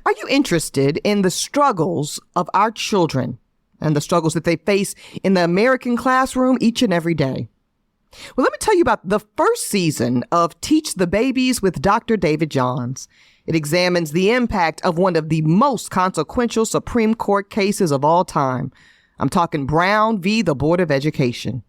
Are you interested in the struggles of our children and the struggles that they face in the American classroom each and every day? Well, let me tell you about the first season of Teach the Babies with Dr. David Johns. It examines the impact of one of the most consequential Supreme Court cases of all time. I'm talking Brown v. the Board of Education.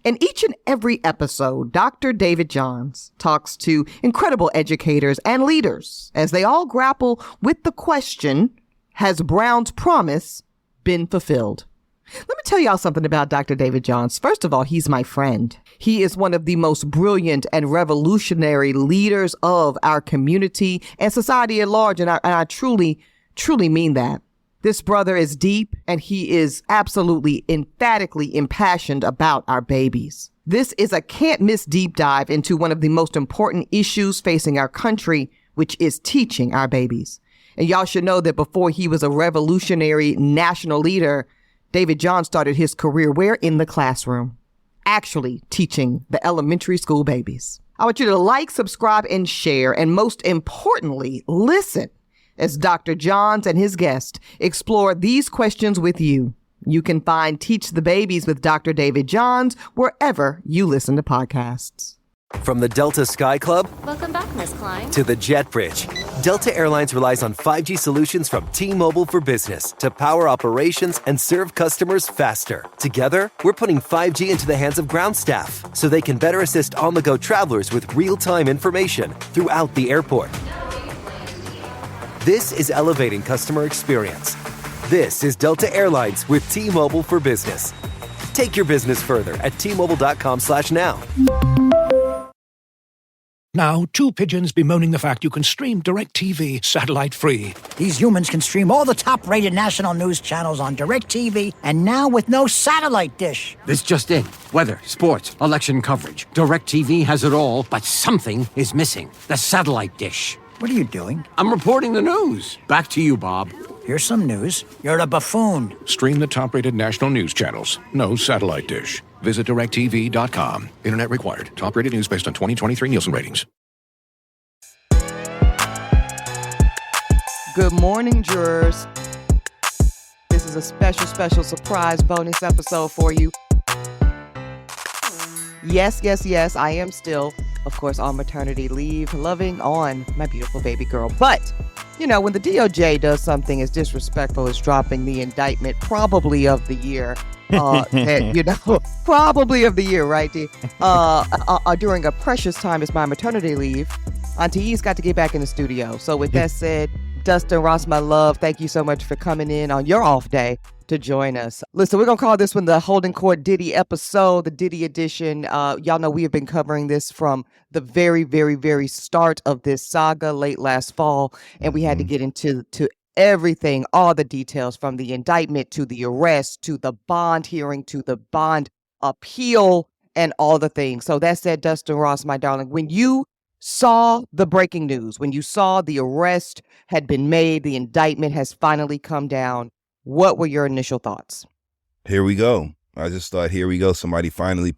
In each and every episode, Dr. David Johns talks to incredible educators and leaders as they all grapple with the question, has Brown's promise been fulfilled? Let me tell y'all something about Dr. David Johns. First of all, he's my friend. He is one of the most brilliant and revolutionary leaders of our community and society at large, and I truly, truly mean that. This brother is deep, and he is absolutely emphatically impassioned about our babies. This is a can't-miss deep dive into one of the most important issues facing our country, which is teaching our babies. And y'all should know that before he was a revolutionary national leader, David Johns started his career where? In the classroom, actually teaching the elementary school babies. I want you to like, subscribe, and share, and most importantly, listen as Dr. Johns and his guest explore these questions with you. You can find Teach the Babies with Dr. David Johns wherever you listen to podcasts. From the Delta Sky Club Welcome back, Miss Klein. to the Jet Bridge, Delta Airlines relies on 5G solutions from T-Mobile for Business to power operations and serve customers faster. Together, we're putting 5G into the hands of ground staff so they can better assist on-the-go travelers with real-time information throughout the airport. This is elevating customer experience. This is Delta Airlines with T-Mobile for Business. Take your business further at T-Mobile.com/now. Now, two pigeons bemoaning the fact you can stream DirecTV satellite-free. These humans can stream all the top-rated national news channels on DirecTV, and now with no satellite dish. This just in. Weather, sports, election coverage. DirecTV has it all, but something is missing. The satellite dish. What are you doing? I'm reporting the news. Back to you, Bob. Here's some news. You're a buffoon. Stream the top-rated national news channels. No satellite dish. Visit DirecTV.com. Internet required. Top-rated news based on 2023 Nielsen ratings. Good morning, jurors. This is a special surprise bonus episode for you. Yes, I am still, of course, on maternity leave, loving on my beautiful baby girl. But, you know, when the DOJ does something as disrespectful as dropping the indictment, probably of the year, probably of the year, right? During a precious time as my maternity leave, Auntie E's got to get back in the studio. So with that said, Dustin Ross, my love, thank you so much for coming in on your off day to join us. Listen, we're going to call this one the Holding Court Diddy episode, the Diddy edition. Y'all know we have been covering this from the very start of this saga late last fall, and we had to get into everything, all the details from the indictment to the arrest to the bond hearing to the bond appeal and all the things. So that said, Dustin Ross, my darling, when you saw the breaking news, when you saw the arrest had been made, the indictment has finally come down, what were your initial thoughts? Here we go. I just thought, here we go. Somebody finally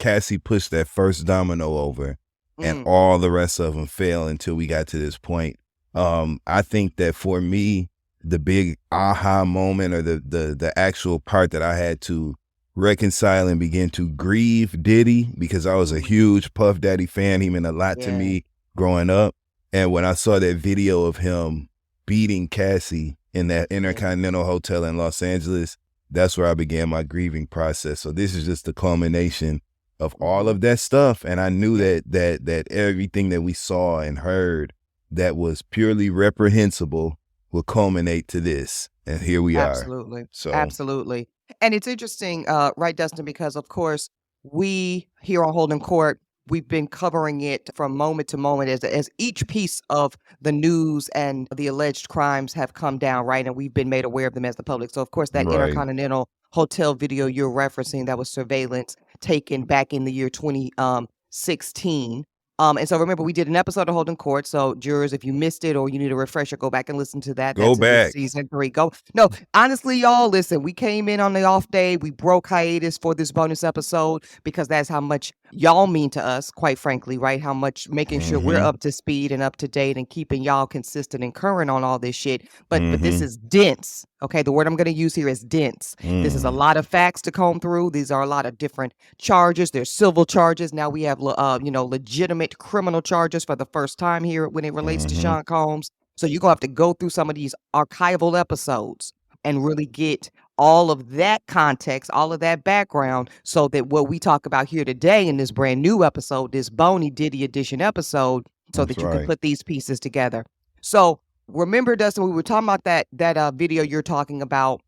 Cassie pushed that first domino over, and all the rest of them fell until we got to this point. I think that for me, the big aha moment, or the actual part that I had to reconcile and begin to grieve Diddy, because I was a huge Puff Daddy fan. He meant a lot to me growing up. And when I saw that video of him beating Cassie in that Intercontinental Hotel in Los Angeles, that's where I began my grieving process. So this is just the culmination of all of that stuff. And I knew that everything that we saw and heard that was purely reprehensible will culminate to this. And here we are. Absolutely. And it's interesting, right, Dustin, because of course we here on Holding Court, we've been covering it from moment to moment as each piece of the news and the alleged crimes have come down, right? And we've been made aware of them as the public. So, of course, that Intercontinental Hotel video you're referencing, that was surveillance taken back in the year 2016. And so remember, we did an episode of Holding Court. So jurors, if you missed it or you need a refresher, go back and listen to that. Go back. Season 3. No, honestly, y'all, listen, we came in on the off day. We broke hiatus for this bonus episode because that's how much y'all mean to us, quite frankly, right? How much making sure we're Mm-hmm. up to speed and up to date and keeping y'all consistent and current on all this shit. But this Mm-hmm. is dense. Okay, the word I'm going to use here is dense. This is a Mm. lot of facts to comb through. These are a lot of different charges. There's civil charges. Now we have legitimate criminal charges for the first time here when it relates to Mm-hmm. Sean Combs. So you're gonna have to go through some of these archival episodes and really get all of that context, all of that background, so that what we talk about here today in this brand new episode, this Boney Diddy edition episode, so That's that you can right. put these pieces together. So remember, Dustin, we were talking about that video you're talking about.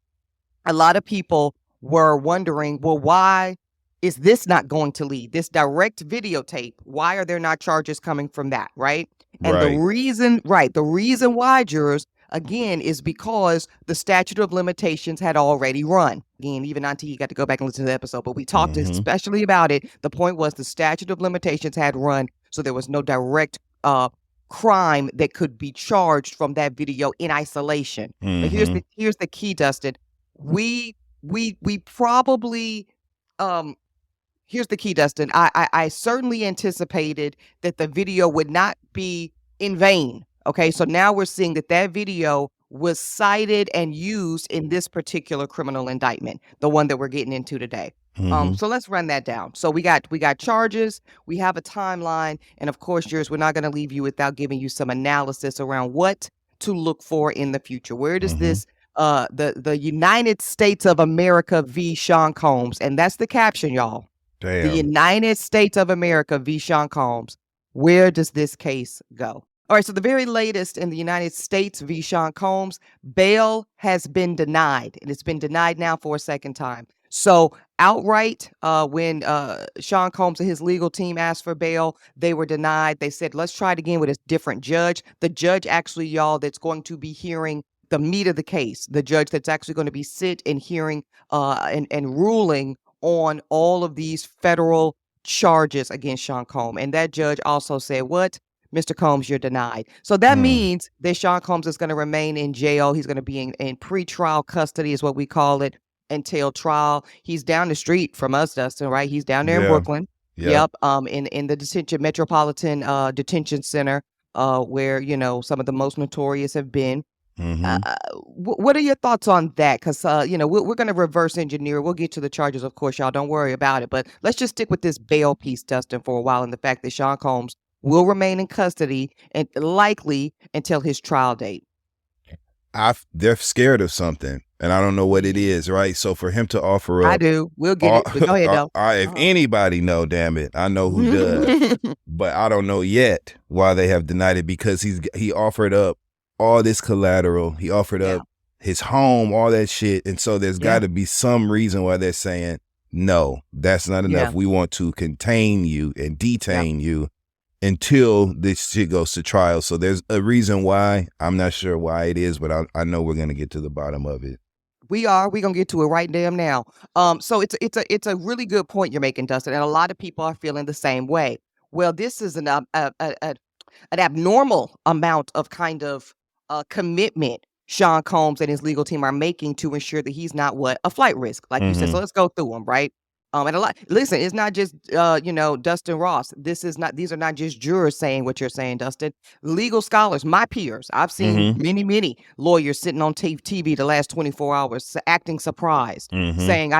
A lot of people were wondering, well, why is this not going to lead? This direct videotape, why are there not charges coming from that, right? And the reason why, jurors, again, is because the statute of limitations had already run. Again, even Auntie, you got to go back and listen to the episode, but we talked Mm-hmm. especially about it. The point was the statute of limitations had run, so there was no direct crime that could be charged from that video in isolation. But Mm-hmm. here's the key, Dustin. We probably here's the key, Dustin. I certainly anticipated that the video would not be in vain. Okay, so now we're seeing that video was cited and used in this particular criminal indictment, the one that we're getting into today. Mm-hmm. So let's run that down. So we got charges, we have a timeline, and of course, yours, we're not going to leave you without giving you some analysis around what to look for in the future. Where does Mm-hmm. this the United States of America v. Sean Combs, and that's the caption, y'all. Damn. The United States of America v. Sean Combs. Where does this case go? All right, so the very latest in the United States v. Sean Combs, bail has been denied, and it's been denied now for a second time. So outright, when Sean Combs and his legal team asked for bail, they were denied. They said, let's try it again with a different judge. The judge actually, y'all, that's going to be hearing the meat of the case, the judge that's actually going to be sit and hearing and ruling on all of these federal charges against Sean Combs. And that judge also said, what? Mr. Combs, you're denied. So that means that Sean Combs is going to remain in jail. He's going to be in pretrial custody is what we call it until trial. He's down the street from us, Dustin, right? He's down there in Yeah. Brooklyn. Yeah. Yep. In the Metropolitan Detention Center, where, some of the most notorious have been. Mm-hmm. What are your thoughts on that? Because, we're going to reverse engineer. We'll get to the charges, of course, y'all. Don't worry about it. But let's just stick with this bail piece, Dustin, for a while, and the fact that Sean Combs will remain in custody and likely until his trial date. They're scared of something, and I don't know what it is, right? So for him to offer up, I do. We'll get it. But go ahead, though. If anybody know, damn it, I know who does. But I don't know yet why they have denied it, because he offered up all this collateral. He offered up his home, all that shit. And so there's got to be some reason why they're saying, no, that's not enough. Yeah. We want to contain you and detain you until this shit goes to trial. So there's a reason why. I'm not sure why it is, but I know we're going to get to the bottom of it. We're going to get to it right damn now. So it's a really good point you're making, Dustin. And a lot of people are feeling the same way. Well, this is an abnormal amount of kind of commitment Sean Combs and his legal team are making to ensure that he's not a flight risk, like you said. So let's go through them, right? And listen, it's not just Dustin Ross. These are not just jurors saying what you're saying, Dustin. Legal scholars, my peers. I've seen many lawyers sitting on TV the last 24 hours acting surprised, saying,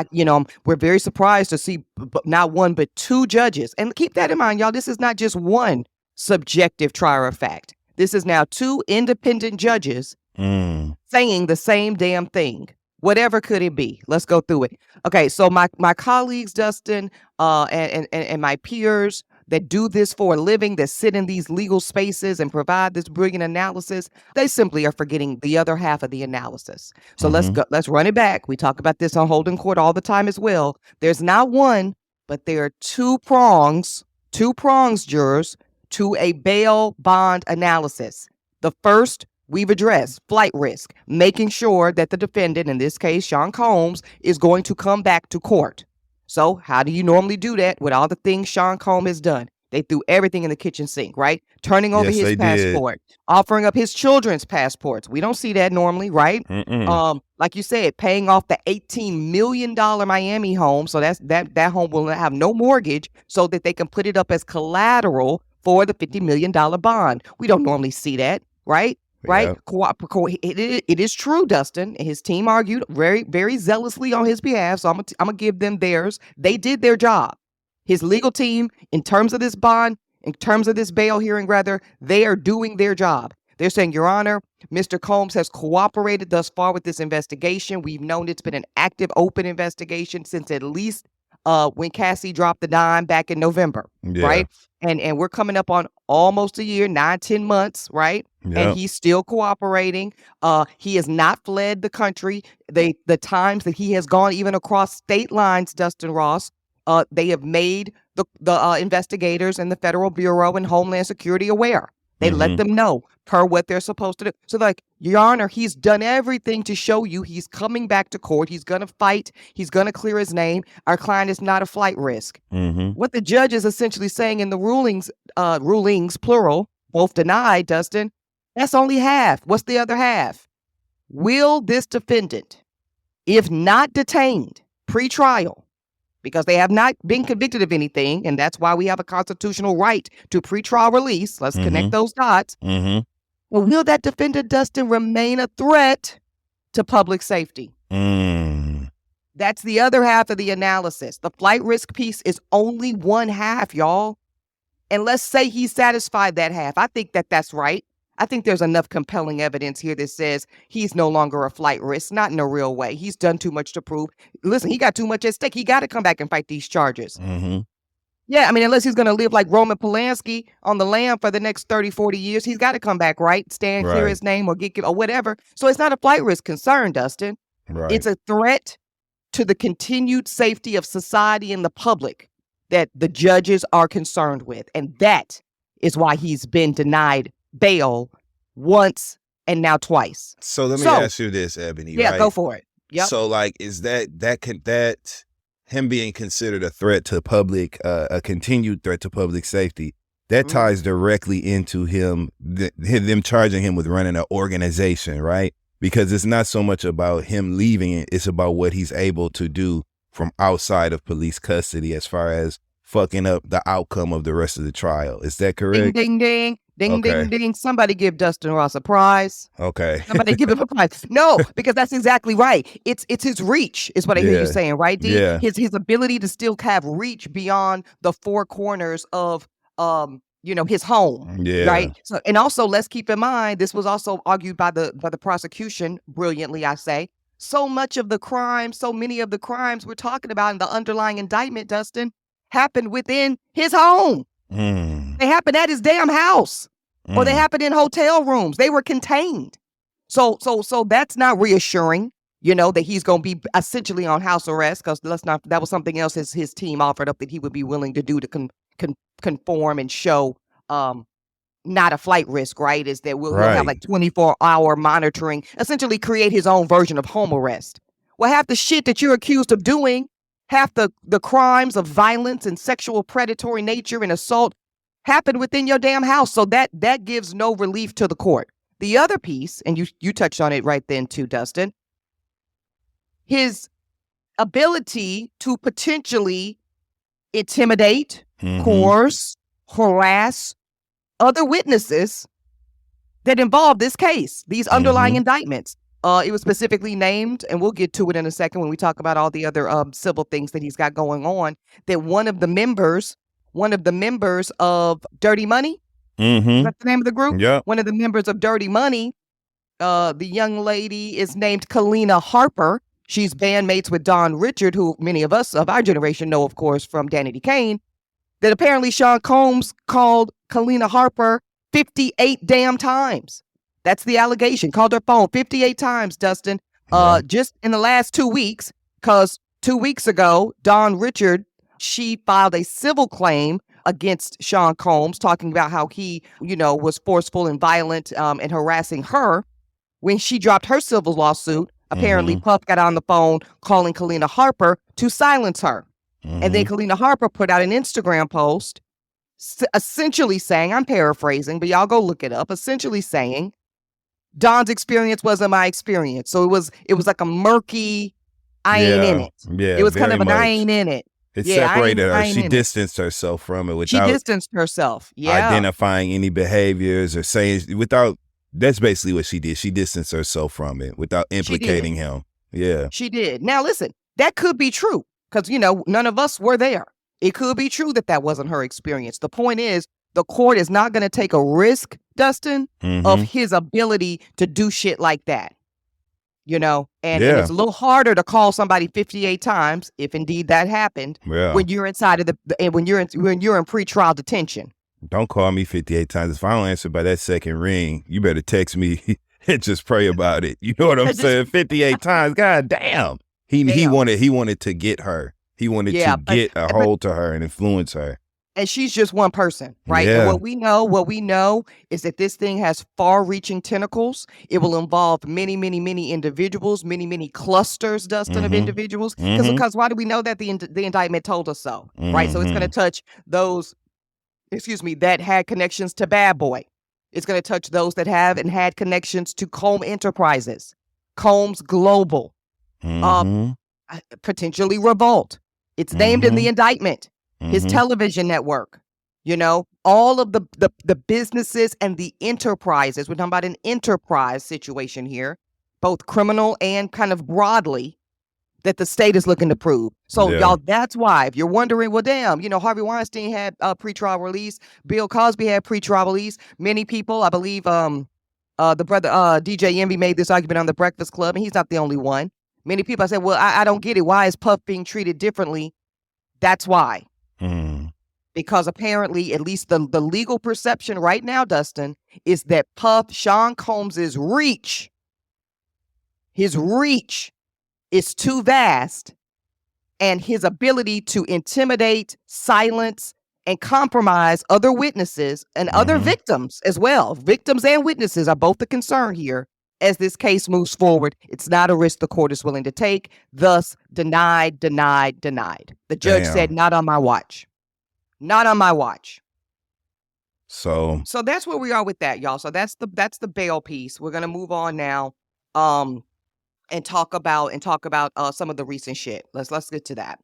we're very surprised to see not one but two judges. And keep that in mind, y'all. This is not just one subjective trier of fact. This is now two independent judges saying the same damn thing. Whatever could it be? Let's go through it. Okay, so my colleagues, Dustin, and my peers that do this for a living, that sit in these legal spaces and provide this brilliant analysis, they simply are forgetting the other half of the analysis. So let's run it back. We talk about this on Holding Court all the time as well. There's not one, but there are two prongs, jurors, to a bail bond analysis. The first we've addressed, flight risk, making sure that the defendant, in this case, Sean Combs, is going to come back to court. So how do you normally do that with all the things Sean Combs has done? They threw everything in the kitchen sink, right? Turning over Yes, his they passport, offering up his children's passports. We don't see that normally, right? Like you said, paying off the $18 million Miami home. So that home will have no mortgage so that they can put it up as collateral for the $50 million bond. We don't normally see that, right? Right? Yep. It is true, Dustin. His team argued very, very zealously on his behalf. So I'm going to give them theirs. They did their job. His legal team, in terms of this bond, in terms of this bail hearing, rather, they are doing their job. They're saying, Your Honor, Mr. Combs has cooperated thus far with this investigation. We've known it's been an active, open investigation since at least when Cassie dropped the dime back in November, right? And we're coming up on almost a year, 9-10 months, right? Yep. And he's still cooperating. He has not fled the country. The times that he has gone even across state lines, Dustin Ross, they have made the investigators and the Federal Bureau and Homeland Security aware. They let them know per what they're supposed to do. So like, Your Honor, he's done everything to show you he's coming back to court. He's going to fight. He's going to clear his name. Our client is not a flight risk. What the judge is essentially saying in the rulings, plural, both denied, Dustin, that's only half. What's the other half? Will this defendant, if not detained pre-trial, because they have not been convicted of anything, and that's why we have a constitutional right to pretrial release. Let's connect those dots. Well, will that defendant, Dustin, remain a threat to public safety? That's the other half of the analysis. The flight risk piece is only one half, y'all. And let's say he satisfied that half. I think that's right. I think there's enough compelling evidence here that says he's no longer a flight risk, not in a real way. He's done too much to prove. Listen, he got too much at stake. He got to come back and fight these charges. Yeah, I mean, unless he's going to live like Roman Polanski on the lam for the next 30, 40 years, he's got to come back, right? Stand, clear his name or get or whatever. So it's not a flight risk concern, Dustin. It's a threat to the continued safety of society and the public that the judges are concerned with. And that is why he's been denied bail once and now twice. So let me ask you this, Ebony. Yeah, right? go for it. Yep. So like, is that him being considered a threat to public, a continued threat to public safety, that ties directly into them charging him with running an organization, right? Because it's not so much about him leaving it, it's about what he's able to do from outside of police custody as far as fucking up the outcome of the rest of the trial. Is that correct? Ding, ding, ding. Ding, Okay. ding, ding. Somebody give Dustin Ross a prize. Okay. Somebody give him a prize. No, because that's exactly right. It's his reach is what I hear you saying, right, D? Yeah. His ability to still have reach beyond the four corners of his home. Yeah. Right. So, and also let's keep in mind, this was also argued by the prosecution brilliantly, I say. So many of the crimes we're talking about in the underlying indictment, Dustin, happened within his home. They happened at his damn house, or they happened in hotel rooms. They were contained. So that's not reassuring, that he's going to be essentially on house arrest, because that was something else his team offered up that he would be willing to do to conform and show not a flight risk, right? Is that we'll have like 24-hour monitoring, essentially create his own version of home arrest. Well, half the shit that you're accused of doing, half the crimes of violence and sexual predatory nature and assault happened within your damn house. So that gives no relief to the court. The other piece, and you touched on it right then too, Dustin, his ability to potentially intimidate, coerce, harass other witnesses that involve this case, these underlying indictments. It was specifically named, and we'll get to it in a second when we talk about all the other civil things that he's got going on, that one of the members of Dirty Money, is that the name of the group? Yeah. One of the members of Dirty Money, the young lady is named Kalina Harper. She's bandmates with Don Richard, who many of us of our generation know, of course, from Danny Kane, that apparently Sean Combs called Kalina Harper 58 damn times. That's the allegation. Called her phone 58 times, Dustin, just in the last 2 weeks, because 2 weeks ago, Don Richard, she filed a civil claim against Sean Combs, talking about how he, was forceful and violent and harassing her. When she dropped her civil lawsuit, apparently Puff got on the phone calling Kalina Harper to silence her. And then Kalina Harper put out an Instagram post essentially saying, I'm paraphrasing, but y'all go look it up, essentially saying, Don's experience wasn't my experience. So it was like a murky, I ain't in it. Yeah, It was kind very of an much. I ain't in it. It Yeah, separated her. I ain't She in it. distanced herself from it She without distanced herself. Yeah. identifying any behaviors or saying without. That's basically what she did. She distanced herself from it without implicating him. Yeah. She did. Now, listen, that could be true because, none of us were there. It could be true that wasn't her experience. The point is, the court is not going to take a risk, Dustin, of his ability to do shit like that. And it's a little harder to call somebody 58 times, if indeed that happened, when you're inside of when you're in pretrial detention. Don't call me 58 times. If I don't answer by that second ring, you better text me and just pray about it. You know what I'm saying? 58 times. God damn. He wanted to get her. He wanted to get a hold to her and influence her. And she's just one person, right? Yeah. And what we know is that this thing has far-reaching tentacles. It will involve many, many, many individuals, many, many clusters, Dustin, of individuals. Because why do we know that? The indictment told us so, right? So it's going to touch those, that had connections to Bad Boy. It's going to touch those that have and had connections to Comb Enterprises, Combs Global, potentially Revolt. It's named in the indictment. His television network, all of the businesses and the enterprises. We're talking about an enterprise situation here, both criminal and kind of broadly, that the state is looking to prove. So, y'all, that's why, if you're wondering, well, damn, Harvey Weinstein had pretrial release. Bill Cosby had pretrial release. Many people, I believe, the brother DJ Envy made this argument on The Breakfast Club, and he's not the only one. Many people, I said, well, I don't get it. Why is Puff being treated differently? That's why. Because apparently, at least the legal perception right now, Dustin, is that Sean Combs's reach, his reach is too vast, and his ability to intimidate, silence, and compromise other witnesses and other victims as well. Victims and witnesses are both the concern here as this case moves forward. It's not a risk the court is willing to take. Thus, denied. The judge said, not on my watch. Not on my watch. So that's where we are with that, y'all. So that's the bail piece. We're gonna move on now, and talk about some of the recent shit. Let's get to that.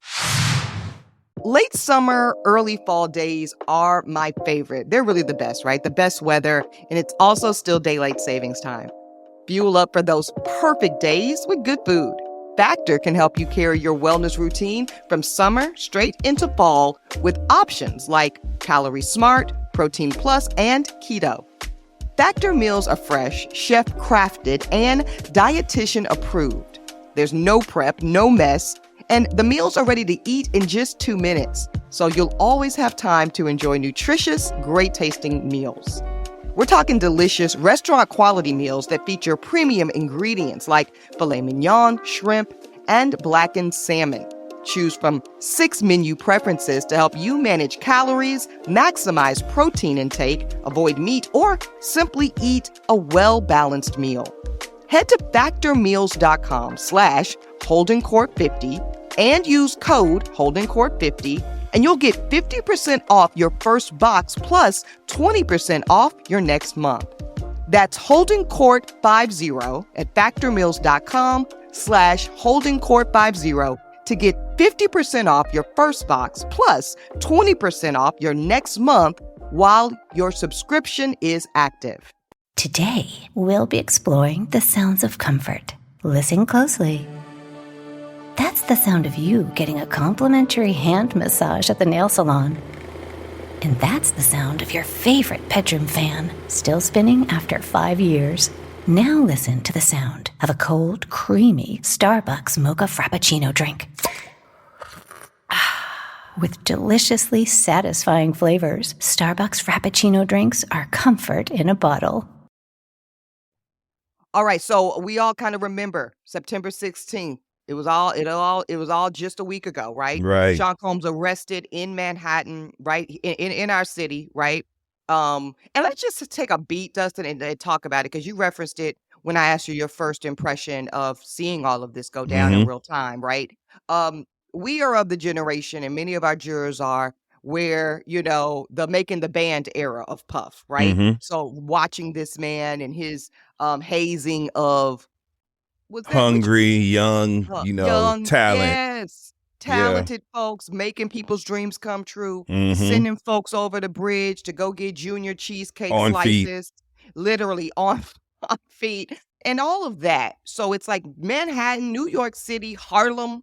Late summer, early fall days are my favorite. They're really the best, right? The best weather, and it's also still daylight savings time. Fuel up for those perfect days with good food. Factor can help you carry your wellness routine from summer straight into fall with options like Calorie Smart, Protein Plus, and Keto. Factor meals are fresh, chef-crafted, and dietitian approved. There's no prep, no mess, and the meals are ready to eat in just 2 minutes, so you'll always have time to enjoy nutritious, great-tasting meals. We're talking delicious restaurant-quality meals that feature premium ingredients like filet mignon, shrimp, and blackened salmon. Choose from 6 menu preferences to help you manage calories, maximize protein intake, avoid meat, or simply eat a well-balanced meal. Head to factormeals.com/HoldenCourt50 and use code HoldenCourt50, and you'll get 50% off your first box plus 20% off your next month. That's HoldenCourt50 at factormeals.com/HoldenCourt50 to get 50% off your first box plus 20% off your next month while your subscription is active. Today, we'll be exploring the sounds of comfort. Listen closely. That's the sound of you getting a complimentary hand massage at the nail salon. And that's the sound of your favorite bedroom fan, still spinning after 5 years. Now listen to the sound of a cold, creamy Starbucks mocha frappuccino drink. With deliciously satisfying flavors, Starbucks frappuccino drinks are comfort in a bottle. All right, so we all kind of remember September 16th. It was all just a week ago, right? Right. Sean Combs arrested in Manhattan, right? In our city, right? And let's just take a beat, Dustin, and talk about it, because you referenced it when I asked you your first impression of seeing all of this go down in real time, right? We are of the generation, and many of our jurors are, where, the making the band era of Puff, right? Mm-hmm. So watching this man and his hazing of, was that which Hungry, young, young, talent. yes, Yeah. talented folks making people's dreams come true, Mm-hmm. sending folks over the bridge to go get junior cheesecake On feet. slices, literally on feet, and all of that. So it's like Manhattan, New York City, Harlem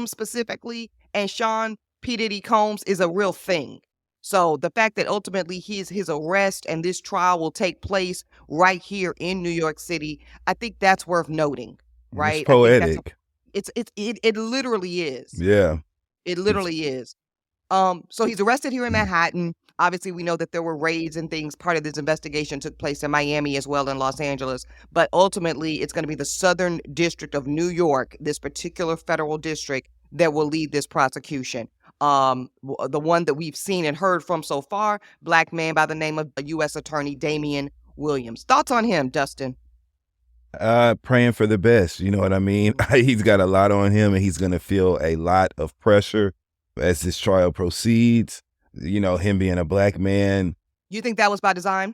specifically, and Sean P. Diddy Combs is a real thing. So the fact that ultimately his arrest and this trial will take place right here in New York City, I think that's worth noting, right? It's poetic. It literally is. Yeah. It literally is. So he's arrested here in Manhattan. Obviously, we know that there were raids and things. Part of this investigation took place in Miami as well, in Los Angeles. But ultimately, it's going to be the Southern District of New York, this particular federal district, that will lead this prosecution. The one that we've seen and heard from so far, black man by the name of U.S. Attorney Damian Williams. Thoughts on him, Dustin? Praying for the best. You know what I mean? He's got a lot on him, and he's going to feel a lot of pressure as this trial proceeds. Him being a black man. You think that was by design?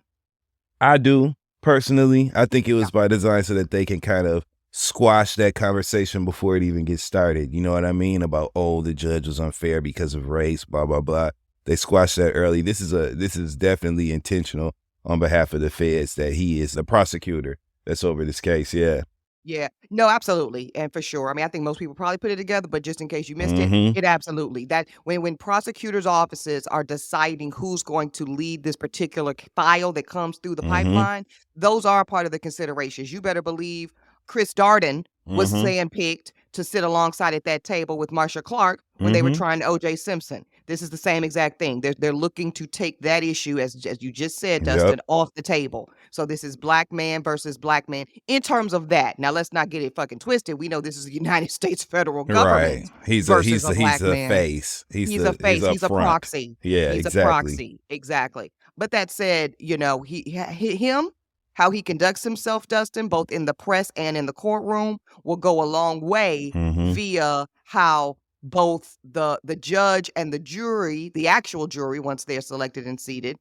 I do, personally. I think it was by design so that they can kind of squash that conversation before it even gets started. You know what I mean? About, the judge was unfair because of race, blah, blah, blah. They squashed that early. This is definitely intentional on behalf of the feds, that he is the prosecutor that's over this case. Yeah. Yeah, no, absolutely. And for sure. I mean, I think most people probably put it together, but just in case you missed Mm-hmm. it absolutely. That when prosecutors' offices are deciding who's going to lead this particular file that comes through the Mm-hmm. pipeline, those are part of the considerations. You better believe Chris Darden was Mm-hmm. sandpicked to sit alongside at that table with Marsha Clark when they were trying O.J. Simpson. This is the same exact thing. They're looking to take that issue, as you just said, Dustin, Yep. off the table. So this is black man versus black man in terms of that. Now, let's not get it fucking twisted. We know this is the United States federal government. Right. He's versus a black man. face. He's a face. He's a up front. proxy. Yeah, He's exactly. a proxy. Exactly. But that said, him, how he conducts himself, Dustin, both in the press and in the courtroom, will go a long way Mhm. via how both the judge and the jury, the actual jury, once they're selected and seated,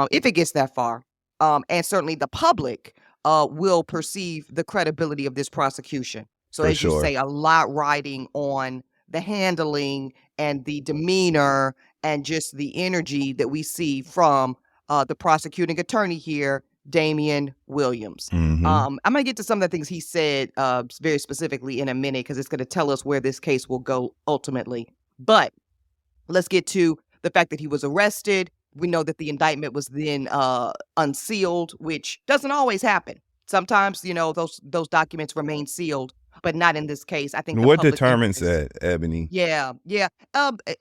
if it gets that far, and certainly the public will perceive the credibility of this prosecution. So For as you sure. say, a lot riding on the handling and the demeanor and just the energy that we see from the prosecuting attorney here, Damian Williams. Mhm. I'm going to get to some of the things he said very specifically in a minute, because it's going to tell us where this case will go ultimately. But let's get to the fact that he was arrested. We know that the indictment was then unsealed, which doesn't always happen. Sometimes, those documents remain sealed, but not in this case. I think the What public determines interest- that, Ebony? Yeah.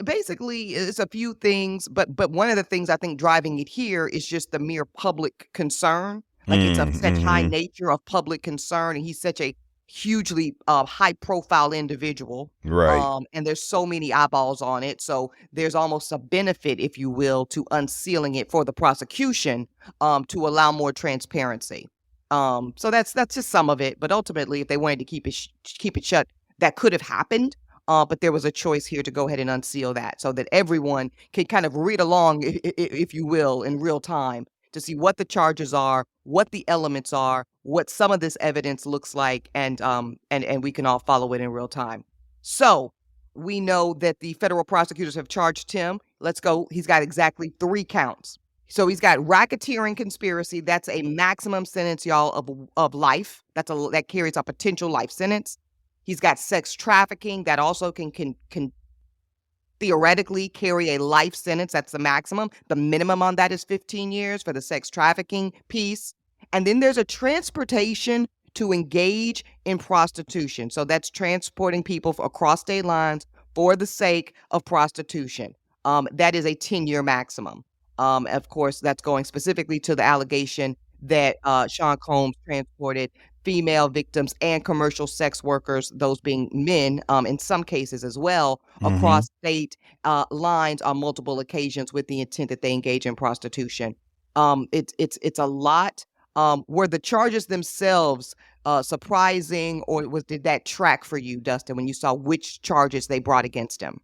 Basically, it's a few things, but one of the things I think driving it here is just the mere public concern. Like it's of such high Mhm. nature of public concern, and he's such a hugely high-profile individual. Right. And there's so many eyeballs on it, so there's almost a benefit, if you will, to unsealing it for the prosecution to allow more transparency. So that's just some of it. But ultimately, if they wanted to keep it shut, that could have happened. But there was a choice here to go ahead and unseal that, so that everyone can kind of read along, if you will, in real time to see what the charges are, what the elements are, what some of this evidence looks like, and we can all follow it in real time. So we know that the federal prosecutors have charged him. Let's go. He's got exactly 3 counts. So he's got racketeering conspiracy. That's a maximum sentence, y'all, of life. That carries a potential life sentence. He's got sex trafficking. That also can theoretically carry a life sentence. That's the maximum. The minimum on that is 15 years for the sex trafficking piece. And then there's a transportation to engage in prostitution. So that's transporting people across state lines for the sake of prostitution. That is a 10-year maximum. Of course, that's going specifically to the allegation that Sean Combs transported female victims and commercial sex workers, those being men, in some cases as well, across state lines on multiple occasions with the intent that they engage in prostitution. It's a lot. Were the charges themselves surprising, or did that track for you, Dustin, when you saw which charges they brought against him?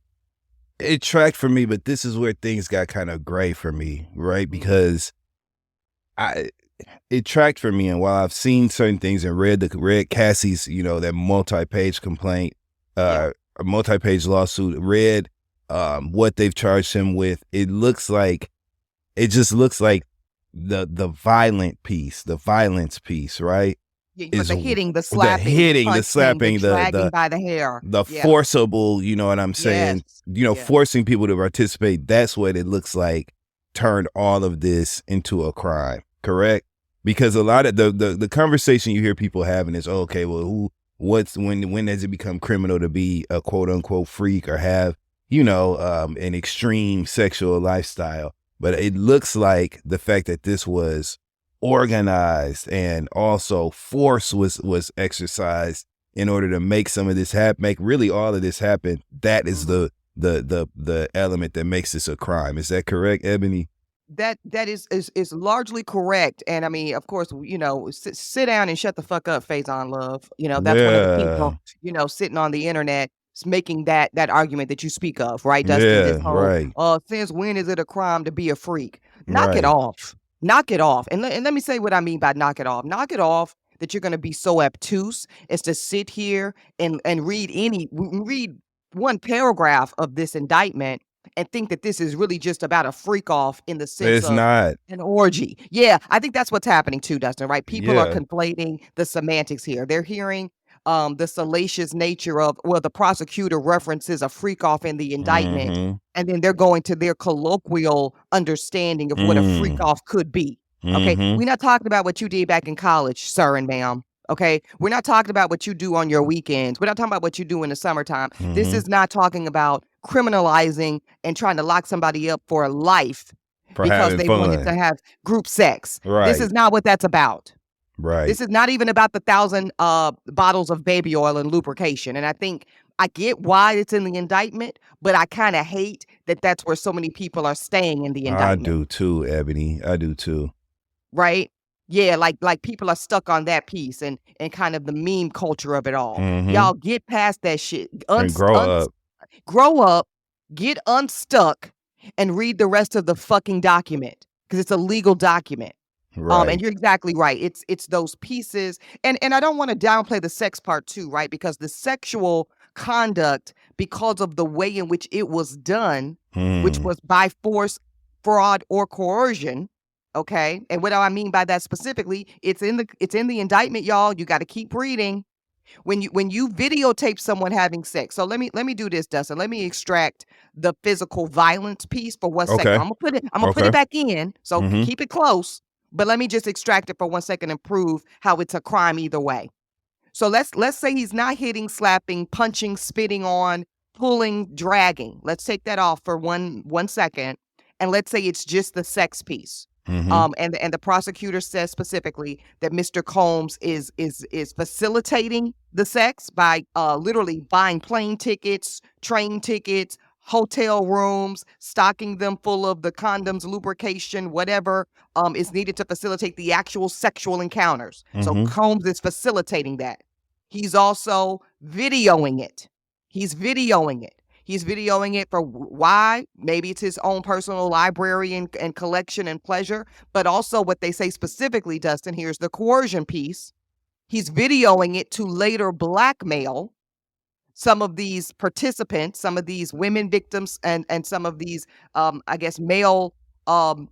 It tracked for me, but this is where things got kind of gray for me, right? Because it tracked for me, and while I've seen certain things and read Cassie's, that multi-page complaint, a multi-page lawsuit, read what they've charged him with, it just looks like the violent piece, the violence piece, right? But the hitting, the slapping, the slapping, the dragging by the hair, the forcible, you know what I'm saying? Yes. Forcing people to participate. That's what it looks like turned all of this into a crime, correct? Because a lot of the conversation you hear people having is, okay, well, when does it become criminal to be a quote unquote freak or have, an extreme sexual lifestyle? But it looks like the fact that this was organized and also force was exercised in order to make some of this happen, make really all of this happen. That is the element that makes this a crime. Is that correct, Ebony? That is largely correct. And I mean, of course, sit down and shut the fuck up, Faison Love. That's one of the people, sitting on the internet making that argument that you speak of, right, Dustin? This whole, right. Since when is it a crime to be a freak? Knock it off. Knock it off. And let me say what I mean by knock it off. Knock it off that you're going to be so obtuse as to sit here and read one paragraph of this indictment and think that this is really just about a freak off in the sense of not an orgy. Yeah, I think that's what's happening too, Dustin, right? People are conflating the semantics here. They're hearing the salacious nature of, the prosecutor references a freak off in the indictment, and then they're going to their colloquial understanding of what a freak off could be. Okay, we're not talking about what you did back in college, sir and ma'am. Okay, we're not talking about what you do on your weekends. We're not talking about what you do in the summertime. This is not talking about criminalizing and trying to lock somebody up for life because they wanted to have group sex. Right. This is not what that's about. Right. This is not even about the 1,000 bottles of baby oil and lubrication. And I think I get why it's in the indictment, but I kind of hate that that's where so many people are staying in the indictment. I do too, Ebony. I do too. Right? Yeah, like people are stuck on that piece and kind of the meme culture of it all. Y'all get past that shit. And grow up. Grow up, get unstuck, and read the rest of the fucking document because it's a legal document. Right. And you're exactly right. It's those pieces. And I don't want to downplay the sex part too, right? Because the sexual conduct, because of the way in which it was done, which was by force, fraud, or coercion. Okay. And what do I mean by that specifically? It's in the indictment, y'all. You got to keep reading. When you videotape someone having sex. So let me do this, Dustin. Let me extract the physical violence piece for 1 second. I'm gonna put it back in. So keep it close. But let me just extract it for 1 second and prove how it's a crime either way. So let's say he's not hitting, slapping, punching, spitting on, pulling, dragging. Let's take that off for one second. And let's say it's just the sex piece. And the prosecutor says specifically that Mr. Combs is facilitating the sex by literally buying plane tickets, train tickets, hotel rooms, stocking them full of the condoms, lubrication, whatever is needed to facilitate the actual sexual encounters. So Combs is facilitating that. He's also videoing it. He's videoing it for why? Maybe it's his own personal library and collection and pleasure, but also what they say specifically, Dustin, here's the coercion piece. He's videoing it to later blackmail some of these participants, some of these women victims, and some of these, I guess, male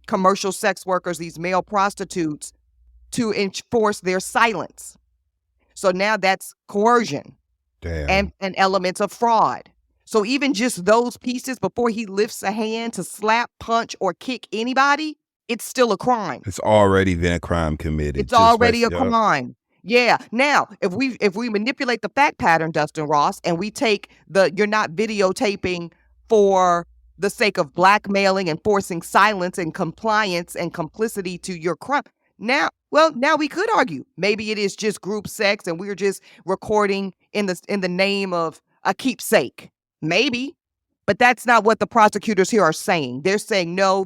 commercial sex workers, these male prostitutes, to enforce their silence. So now that's coercion. Damn. And elements of fraud. So even just those pieces before he lifts a hand to slap, punch, or kick anybody, it's still a crime. It's already been a crime committed. It's already a crime. Yeah. Now, if we manipulate the fact pattern, Dustin Ross, and we take you're not videotaping for the sake of blackmailing and forcing silence and compliance and complicity to your crime. Now we could argue maybe it is just group sex and we're just recording in the name of a keepsake. Maybe. But that's not what the prosecutors here are saying. They're saying, no,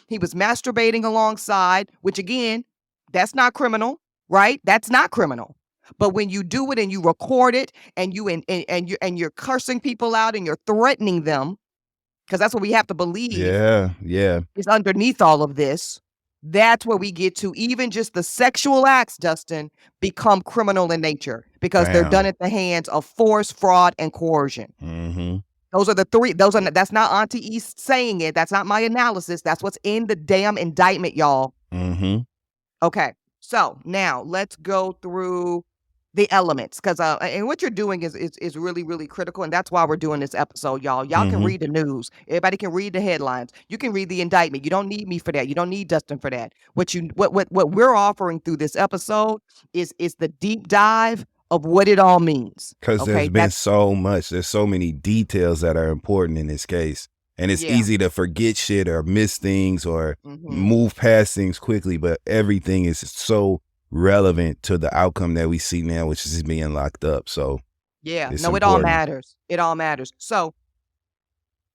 he was masturbating alongside, which again, that's not criminal, right? That's not criminal. But when you do it and you record it and you're cursing people out and you're threatening them because that's what we have to believe Yeah. is underneath all of this. That's where we get to even just the sexual acts, Dustin, become criminal in nature because they're done Damn. at the hands of force, fraud, and coercion. Mm-hmm. Those are the three. That's not Auntie East saying it. That's not my analysis. That's what's in the damn indictment, y'all. Mm-hmm. Okay. So now let's go through the elements, because and what you're doing is really, really critical, and that's why we're doing this episode, y'all. Y'all can read the news. Everybody can read the headlines. You can read the indictment. You don't need me for that. You don't need Dustin for that. What we're offering through this episode is the deep dive of what it all means. Because there's been so much. There's so many details that are important in this case. And it's easy to forget shit or miss things or move past things quickly, but everything is so relevant to the outcome that we see now, which is being locked up. So it all matters. It all matters. So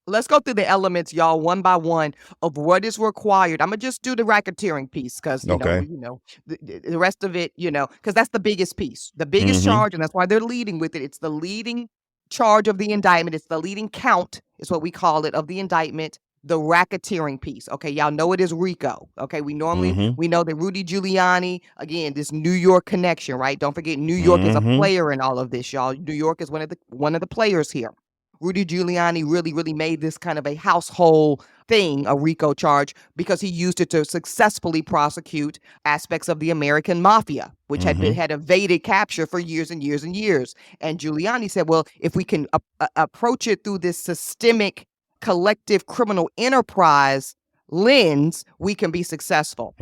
let's go through the elements, y'all, one by one of what is required. I'm gonna just do the racketeering piece because you know the rest of it, because that's the biggest piece, the biggest charge, and that's why they're leading with it. It's the leading charge of the indictment. It's the leading count, is what we call it, of the indictment. The racketeering piece. Okay, y'all know it is RICO. Okay, we know that Rudy Giuliani, again, this New York connection, right? Don't forget, New York is a player in all of this, y'all. New York is one of the players here. Rudy Giuliani really, really made this kind of a household thing, a RICO charge, because he used it to successfully prosecute aspects of the American mafia, which had evaded capture for years and years and years. And Giuliani said, well, if we can approach it through this systemic collective criminal enterprise lens, we can be successful.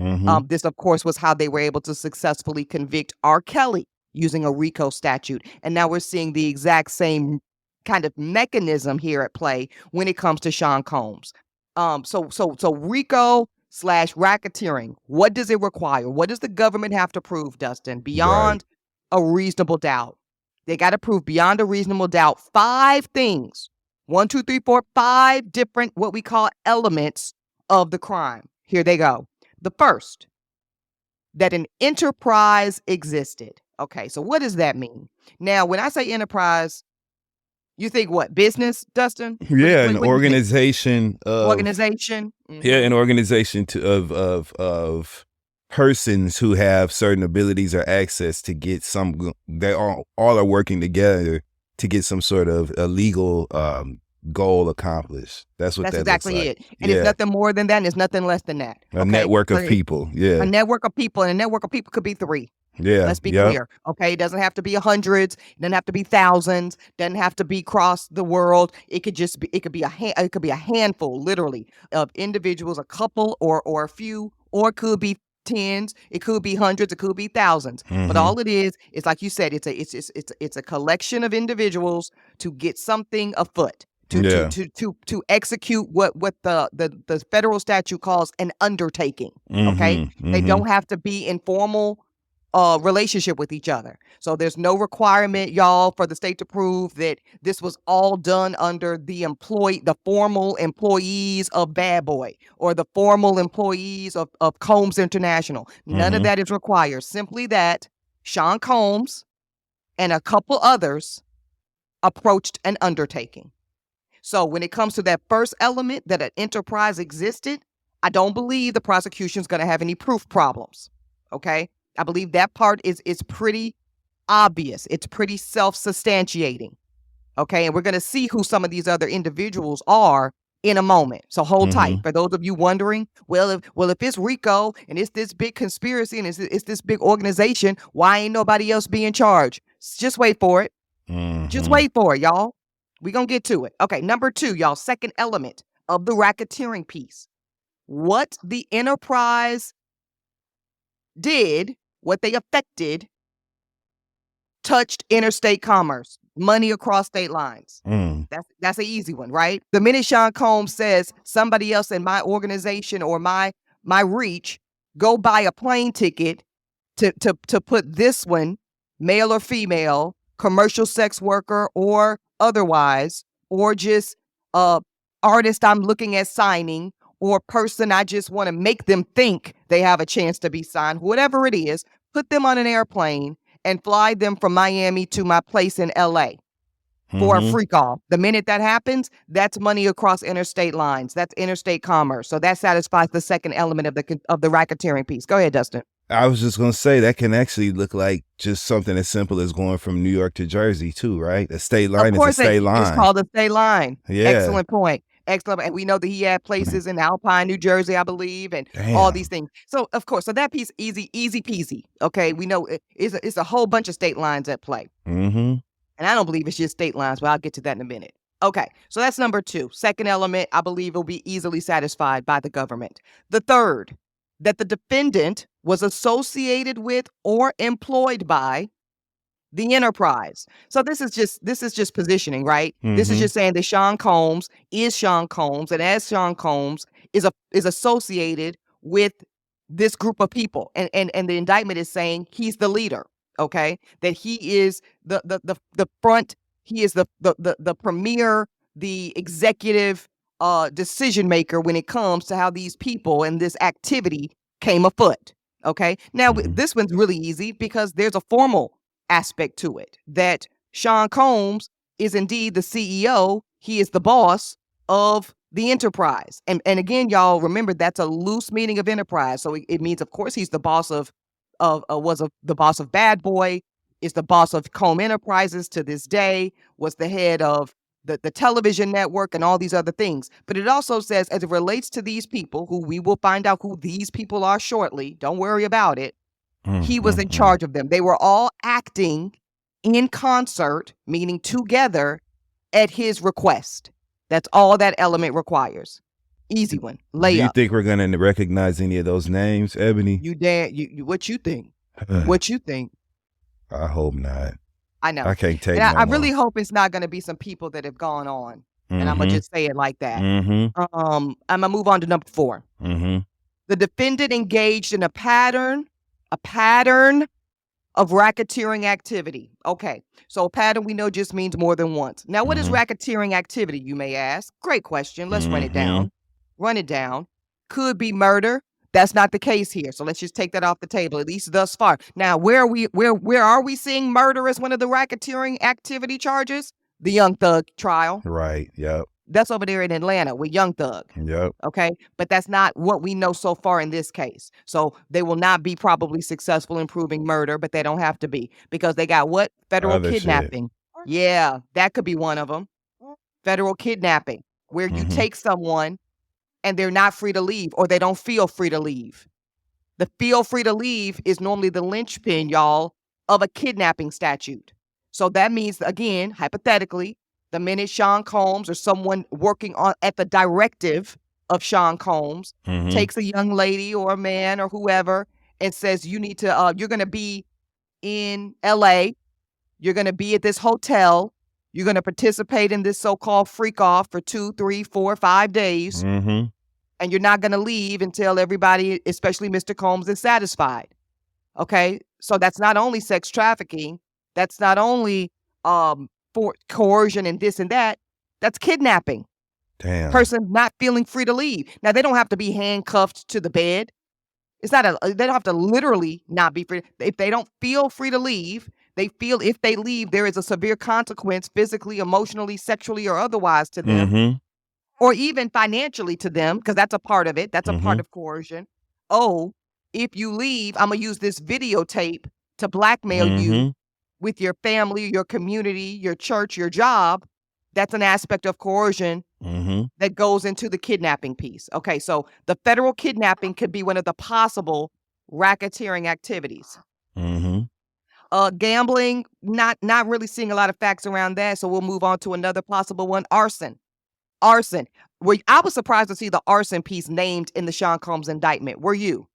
This, of course, was how they were able to successfully convict R. Kelly using a RICO statute. And now we're seeing the exact same kind of mechanism here at play when it comes to Sean Combs. So RICO / racketeering, what does it require? What does the government have to prove, Dustin? Beyond a reasonable doubt. They got to prove beyond a reasonable doubt 5 things. 1, 2, 3, 4, 5 different what we call elements of the crime. Here they go. The first, that an enterprise existed. Okay, so what does that mean? Now, when I say enterprise, you think what? Business, Dustin? Yeah, an organization. Organization. Yeah, an organization of persons who have certain abilities or access to get some. They all are working together to get some sort of illegal goal accomplished. That's exactly looks like. it. And it's nothing more than that, and it's nothing less than that. A network of people. Yeah. A network of people, and a network of people could be 3. Yeah. Let's be clear. Okay. It doesn't have to be hundreds. It doesn't have to be thousands. Doesn't have to be across the world. It could just be, it could be a handful, literally, of individuals, a couple or a few, or it could be tens, it could be hundreds, it could be thousands. But all it is like you said, it's a collection of individuals to get something afoot. To execute what the federal statute calls an undertaking. Okay. They don't have to be in formal relationship with each other. So there's no requirement, y'all, for the state to prove that this was all done under the formal employees of Bad Boy or the formal employees of Combs International. None of that is required. Simply that Sean Combs and a couple others approached an undertaking. So when it comes to that first element, that an enterprise existed, I don't believe the prosecution's going to have any proof problems. Okay? I believe that part is pretty obvious. It's pretty self-substantiating. Okay? And we're going to see who some of these other individuals are in a moment. So hold tight. For those of you wondering, if it's RICO and it's this big conspiracy and it's this big organization, why ain't nobody else being charged? Just wait for it. Just wait for it, y'all. We're going to get to it. Okay, number 2, y'all, second element of the racketeering piece. What the enterprise did, what they affected, touched interstate commerce, money across state lines. That's an easy one, right? The minute Sean Combs says somebody else in my organization or my reach, go buy a plane ticket to put this one, male or female, commercial sex worker or otherwise, or just artist I'm looking at signing, or person I just want to make them think they have a chance to be signed, whatever it is, put them on an airplane and fly them from Miami to my place in LA. for a freak off. The minute that happens, that's money across interstate lines. That's interstate commerce. So that satisfies the second element of the racketeering piece. Go ahead, Dustin. I was just going to say that can actually look like just something as simple as going from New York to Jersey too, right? A state line is a state line. It's called a state line. Yeah. Excellent point. Excellent. And we know that he had places in Alpine, New Jersey, I believe, and all these things. So, of course, so that piece, easy peasy. Okay. We know it's a whole bunch of state lines at play. Mm-hmm. And I don't believe it's just state lines, but I'll get to that in a minute. Okay. So that's number 2. Second element, I believe, will be easily satisfied by the government. The third, that the defendant was associated with or employed by the enterprise. So this is just positioning, right? This is just saying that Sean Combs is Sean Combs, and as Sean Combs is associated with this group of people, and the indictment is saying he's the leader. Okay, that he is the front, he is the premier, the executive decision maker when it comes to how these people and this activity came afoot. Okay, now this one's really easy because there's a formal aspect to it, that Sean Combs is indeed the CEO. He is the boss of the enterprise. And again, y'all remember that's a loose meaning of enterprise. So it means, of course, he's the boss the boss of Bad Boy, is the boss of Comb Enterprises to this day, was the head of the television network and all these other things. But it also says, as it relates to these people, who we will find out who these people are shortly, don't worry about it, he was in charge of them. They were all acting in concert, meaning together, at his request. That's all that element requires. Easy one. Layup. Do you think we're going to recognize any of those names, Ebony? What you think? What you think? I hope not. I know. I can't take it. no I really more. hope it's not going to be some people that have gone on. And I'm going to just say it like that. Mm-hmm. I'm going to move on to number 4. Mm-hmm. The defendant engaged in a pattern of racketeering activity. Okay, so a pattern we know just means more than once. Now, what is racketeering activity, you may ask? Great question. Let's run it down. Run it down. Could be murder. That's not the case here. So let's just take that off the table, at least thus far. Now, where are we seeing murder as one of the racketeering activity charges? The Young Thug trial. Right. Yep. That's over there in Atlanta with Young Thug. Yep. Okay. But that's not what we know so far in this case. So they will not be probably successful in proving murder, but they don't have to be, because they got what? Federal Other kidnapping. Yeah, that could be one of them. Federal kidnapping, where you take someone and they're not free to leave, or they don't feel free to leave. The feel free to leave is normally the linchpin, y'all, of a kidnapping statute. So that means, again, hypothetically, the minute Sean Combs or someone working at the directive of Sean Combs takes a young lady or a man or whoever and says, you need to, you're going to be in LA, you're going to be at this hotel, you're going to participate in this so-called freak off for 2, 3, 4, 5 days, and you're not going to leave until everybody, especially Mr. Combs, is satisfied. Okay, so that's not only sex trafficking, that's not only for coercion and this and that, that's kidnapping. Damn. Person not feeling free to leave. Now, they don't have to be handcuffed to the bed. It's not they don't have to literally not be free. If they don't feel free to leave, they feel if they leave, there is a severe consequence physically, emotionally, sexually, or otherwise to them, or even financially to them, because that's a part of it. That's a part of coercion. Oh, if you leave, I'm going to use this videotape to blackmail you with your family, your community, your church, your job. That's an aspect of coercion that goes into the kidnapping piece. Okay, so the federal kidnapping could be one of the possible racketeering activities. Gambling, not really seeing a lot of facts around that, so we'll move on to another possible one. Arson. I was surprised to see the arson piece named in the Sean Combs indictment. Were you?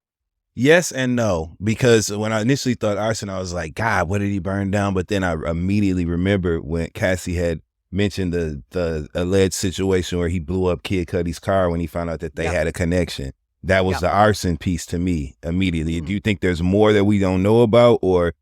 Yes and no, because when I initially thought arson, I was like, God, what did he burn down? But then I immediately remembered when Cassie had mentioned the alleged situation where he blew up Kid Cudi's car when he found out that they had a connection. That was the arson piece to me immediately. Do you think there's more that we don't know about, or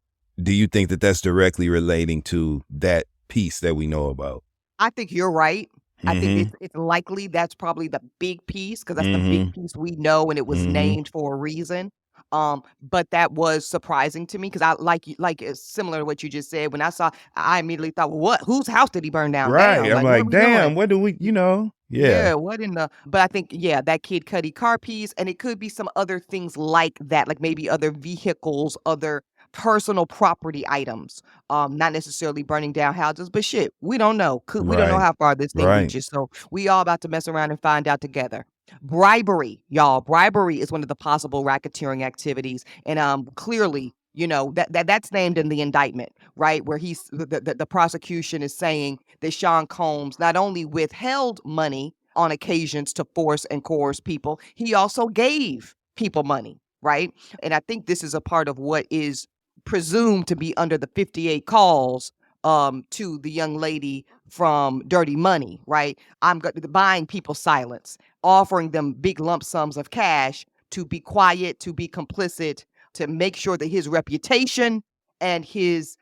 do you think that that's directly relating to that piece that we know about? I think you're right. I think it's likely that's probably the big piece, because that's the big piece we know, and it was named for a reason. But that was surprising to me because I like it's similar to what you just said. When I saw, I immediately thought, well, what? Whose house did he burn down? Right. Damn, I'm what are like, we doing? damn, what do we, Yeah. Yeah, what in the? But I think, yeah, that Kid Cudi car piece, and it could be some other things like that, like maybe other vehicles, other personal property items. Not necessarily burning down houses, but shit, we don't know. We don't know Right. how far this thing Right. reaches. So we all about to mess around and find out together. Bribery, y'all. Bribery is one of the possible racketeering activities, and clearly, that's named in the indictment, right? Where the prosecution is saying that Sean Combs not only withheld money on occasions to force and coerce people, he also gave people money, right? And I think this is a part of what is presumed to be under the 58 calls to the young lady from Dirty Money, right? I'm buying people's silence, offering them big lump sums of cash to be quiet, to be complicit, to make sure that his reputation and his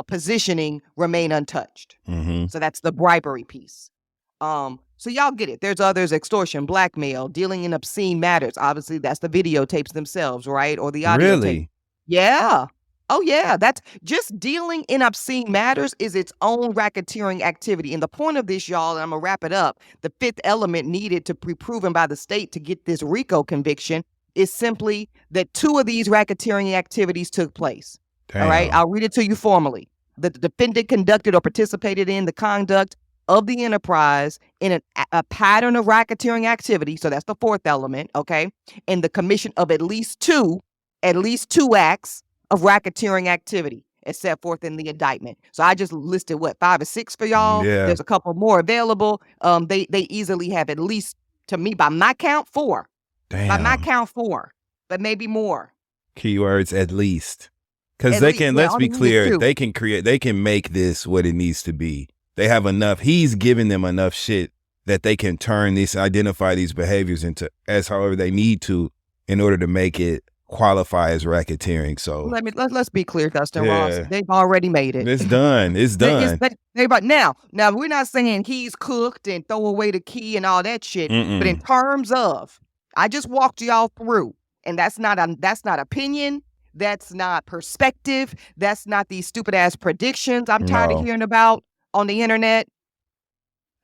positioning remain untouched. Mm-hmm. So that's the bribery piece. So y'all get it. There's others: extortion, blackmail, dealing in obscene matters. Obviously, that's the videotapes themselves, right? Or the audio tape. Really? Yeah. Oh, yeah. That's just dealing in obscene matters is its own racketeering activity. And the point of this, y'all, and I'm going to wrap it up, the fifth element needed to be proven by the state to get this RICO conviction is simply that two of these racketeering activities took place. Damn. All right. I'll read it to you formally. The defendant conducted or participated in the conduct of the enterprise in a pattern of racketeering activity. So that's the fourth element. Okay. In the commission of at least two acts of racketeering activity as set forth in the indictment. So I just listed 5 or 6 for y'all. Yeah. There's a couple more available. They easily have at least, to me, by my count, 4. Damn. By my count, 4, but maybe more. Keywords at least. Because At they least, can, yeah, let's all be they need is clear, 2. they can make this what it needs to be. They have enough, he's giving them enough shit that they can identify these behaviors into as however they need to in order to make it qualify as racketeering. So Let's be clear, Dustin Yeah. Ross. They've already made it. it's done. It's done. Now we're not saying he's cooked and throw away the key and all that shit. But in terms of, I just walked y'all through, and that's not opinion. That's not perspective. That's not these stupid ass predictions I'm tired of No. hearing about on the internet.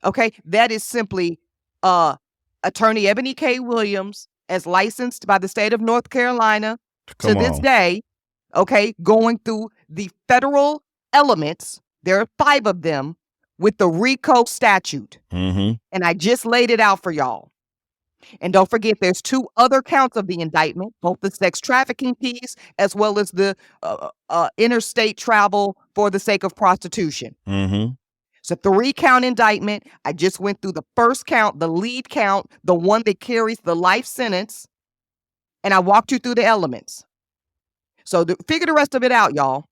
Okay, that is simply attorney Eboni K. Williams, as licensed by the state of North Carolina to Come this on. day, okay, going through the federal elements. There are 5 of them with the RICO statute. Mm-hmm. And I just laid it out for y'all. And don't forget, there's 2 other counts of the indictment, both the sex trafficking piece as well as the interstate travel for the sake of prostitution. Mm-hmm. It's a 3-count indictment. I just went through the first count, the lead count, the one that carries the life sentence, and I walked you through the elements. So figure the rest of it out, y'all.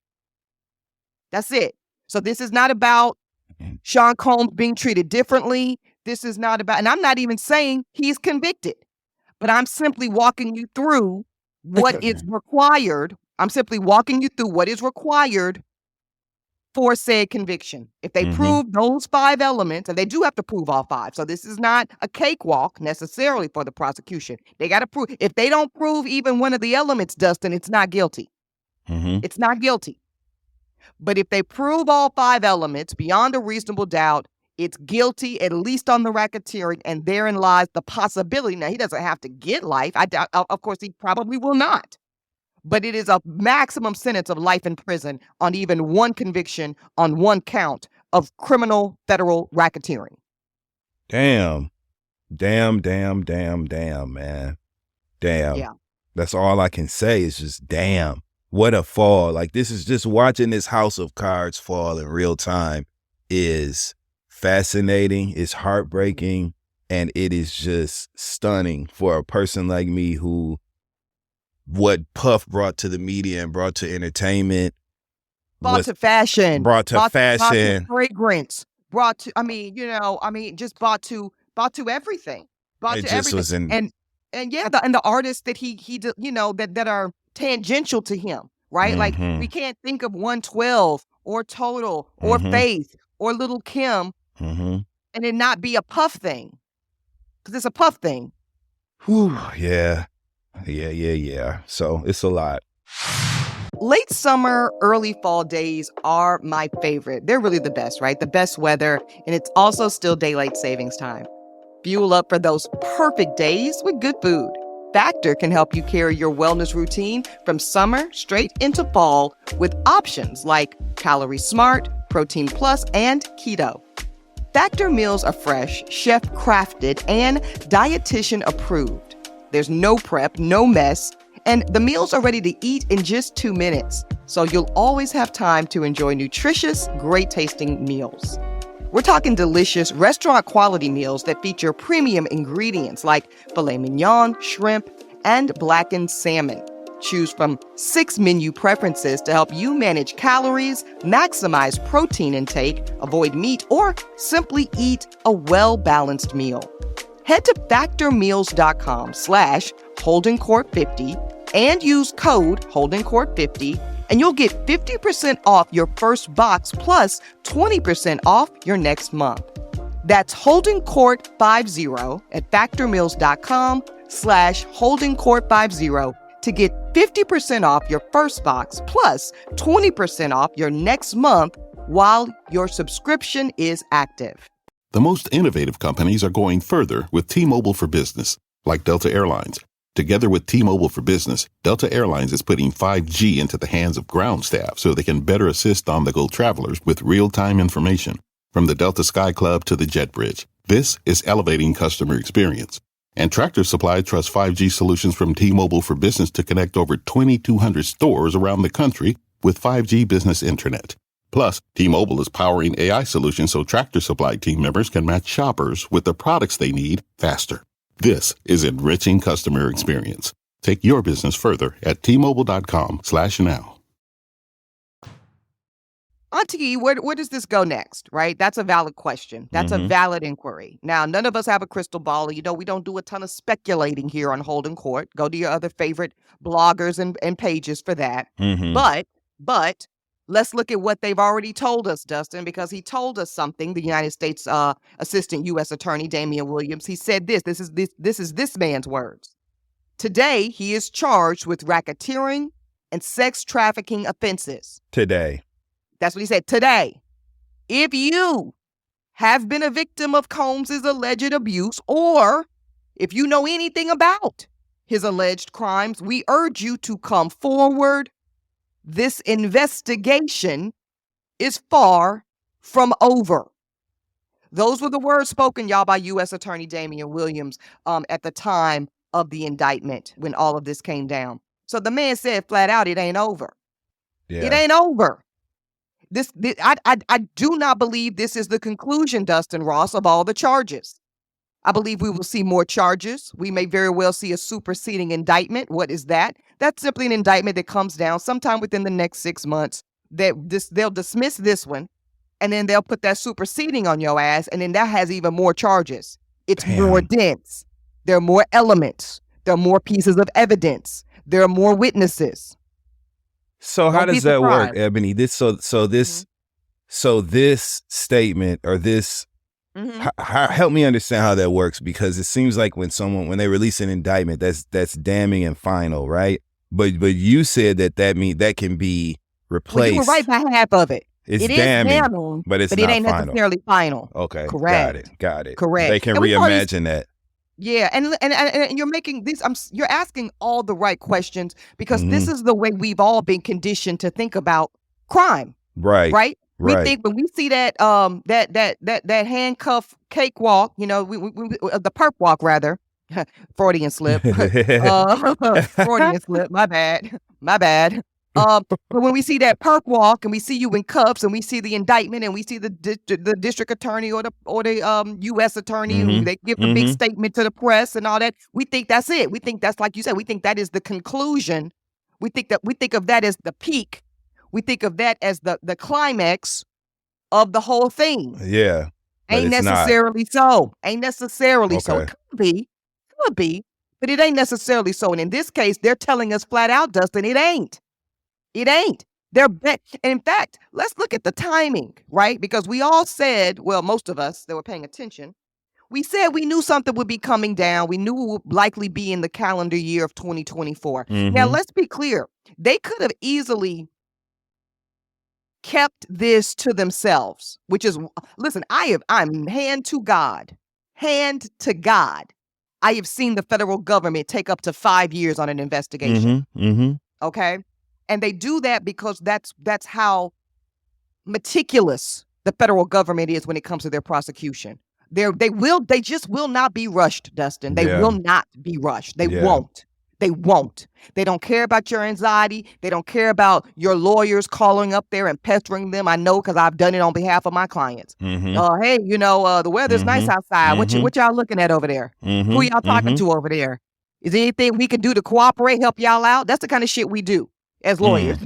That's it. So this is not about Sean Combs being treated differently. This is not about, and I'm not even saying he's convicted, but I'm simply walking you through what is required. I'm simply walking you through what is required for said conviction. If they prove those 5 elements, and they do have to prove all 5. So this is not a cakewalk necessarily for the prosecution. They got to prove. If they don't prove even one of the elements, Dustin, it's not guilty. Mm-hmm. It's not guilty. But if they prove all 5 elements beyond a reasonable doubt, it's guilty, at least on the racketeering, and therein lies the possibility. Now, he doesn't have to get life. I doubt, of course, he probably will not. But it is a maximum sentence of life in prison on even one conviction on 1 count of criminal federal racketeering. Damn, man. Damn. Yeah. That's all I can say is just damn. What a fall. Like, this is just watching this house of cards fall in real time is fascinating, it's heartbreaking, and it is just stunning for a person like me who what Puff brought to the media and brought to entertainment. Brought to fashion. Brought to Brought to fragrance. Brought to, just brought to everything. Brought It to just everything. was in- And yeah, the artists that he that are tangential to him, right? Like, we can't think of 112 or Total or Faith or Little Kim and it not be a Puff thing. Because it's a Puff thing. Whew, yeah. Yeah. So it's a lot. Late summer, early fall days are my favorite. They're really the best, right? The best weather, and it's also still daylight savings time. Fuel up for those perfect days with good food. Factor can help you carry your wellness routine from summer straight into fall with options like Calorie Smart, Protein Plus, and Keto. Factor meals are fresh, chef crafted, and dietitian approved. There's no prep, no mess, and the meals are ready to eat in just 2 minutes. So you'll always have time to enjoy nutritious, great tasting meals. We're talking delicious restaurant quality meals that feature premium ingredients like filet mignon, shrimp, and blackened salmon. Choose from 6 menu preferences to help you manage calories, maximize protein intake, avoid meat, or simply eat a well-balanced meal. Head to factormeals.com/HoldenCourt50 and use code HoldenCourt50 and you'll get 50% off your first box plus 20% off your next month. That's HoldenCourt50 at factormeals.com/HoldenCourt50 to get 50% off your first box plus 20% off your next month while your subscription is active. The most innovative companies are going further with T-Mobile for Business, like Delta Airlines. Together with T-Mobile for Business, Delta Airlines is putting 5G into the hands of ground staff so they can better assist on-the-go travelers with real-time information. From the Delta Sky Club to the Jet Bridge, this is elevating customer experience. And Tractor Supply trusts 5G solutions from T-Mobile for Business to connect over 2,200 stores around the country with 5G business internet. Plus, T-Mobile is powering AI solutions so Tractor Supply team members can match shoppers with the products they need faster. This is enriching customer experience. Take your business further at T-Mobile.com/now. Auntie, where does this go next, right? That's a valid question. That's a valid inquiry. Now, none of us have a crystal ball. You know, we don't do a ton of speculating here on Holden Court. Go to your other favorite bloggers and pages for that. But let's look at what they've already told us, Dustin, because he told us something, the United States Assistant U.S. Attorney Damian Williams. He said this is this man's words. Today, he is charged with racketeering and sex trafficking offenses. Today. That's what he said, today. If you have been a victim of Combs' alleged abuse, or if you know anything about his alleged crimes, we urge you to come forward. This investigation is far from over. Those were the words spoken, y'all, by U.S. Attorney Damian Williams at the time of the indictment when all of this came down. So the man said flat out, it ain't over. Yeah. It ain't over. I do not believe this is the conclusion, Dustin Ross, of all the charges. I believe we will see more charges. We may very well see a superseding indictment. What is that? That's simply an indictment that comes down sometime within the next 6 months. They'll dismiss this one, and then they'll put that superseding on your ass, and then that has even more charges. It's more dense. There are more elements. There are more pieces of evidence. There are more witnesses. So how does that work, Ebony? This statement or this. Help me understand how that works, because it seems like when they release an indictment, that's damning and final, right? But you said that can be replaced. Well, you were right by half of it. It damning, but it ain't final. Necessarily final. Okay, correct. Got it. Correct. They can reimagine that. Yeah, and you're making these. You're asking all the right questions, because this is the way we've all been conditioned to think about crime. Right. We think when we see that that handcuff cakewalk, you know, we the perp walk rather, Freudian slip, Freudian slip. My bad. But when we see that perp walk and we see you in cuffs and we see the indictment and we see the district attorney or the U.S. attorney, who they give a big statement to the press and all that, we think that's it. We think that's, like you said, we think that is the conclusion. We think of that as the peak. We think of that as the climax of the whole thing. Yeah. Ain't necessarily so. Ain't necessarily so. It could be, but it ain't necessarily so. And in this case, they're telling us flat out, Dustin, it ain't. It ain't. And in fact, let's look at the timing, right? Because we all said, well, most of us that were paying attention, We said we knew something would be coming down. We knew it would likely be in the calendar year of 2024. Now, let's be clear. They could have easily kept this to themselves, which is, listen, I'm hand to God. I have seen the federal government take up to 5 years on an investigation. Okay? And they do that because that's how meticulous the federal government is when it comes to their prosecution. They just will not be rushed, Dustin. They will not be rushed. They won't. They won't. They don't care about your anxiety. They don't care about your lawyers calling up there and pestering them. I know because I've done it on behalf of my clients. Hey, the weather's nice outside. What y'all looking at over there? Who y'all talking to over there? Is there anything we can do to cooperate, help y'all out? That's the kind of shit we do as lawyers.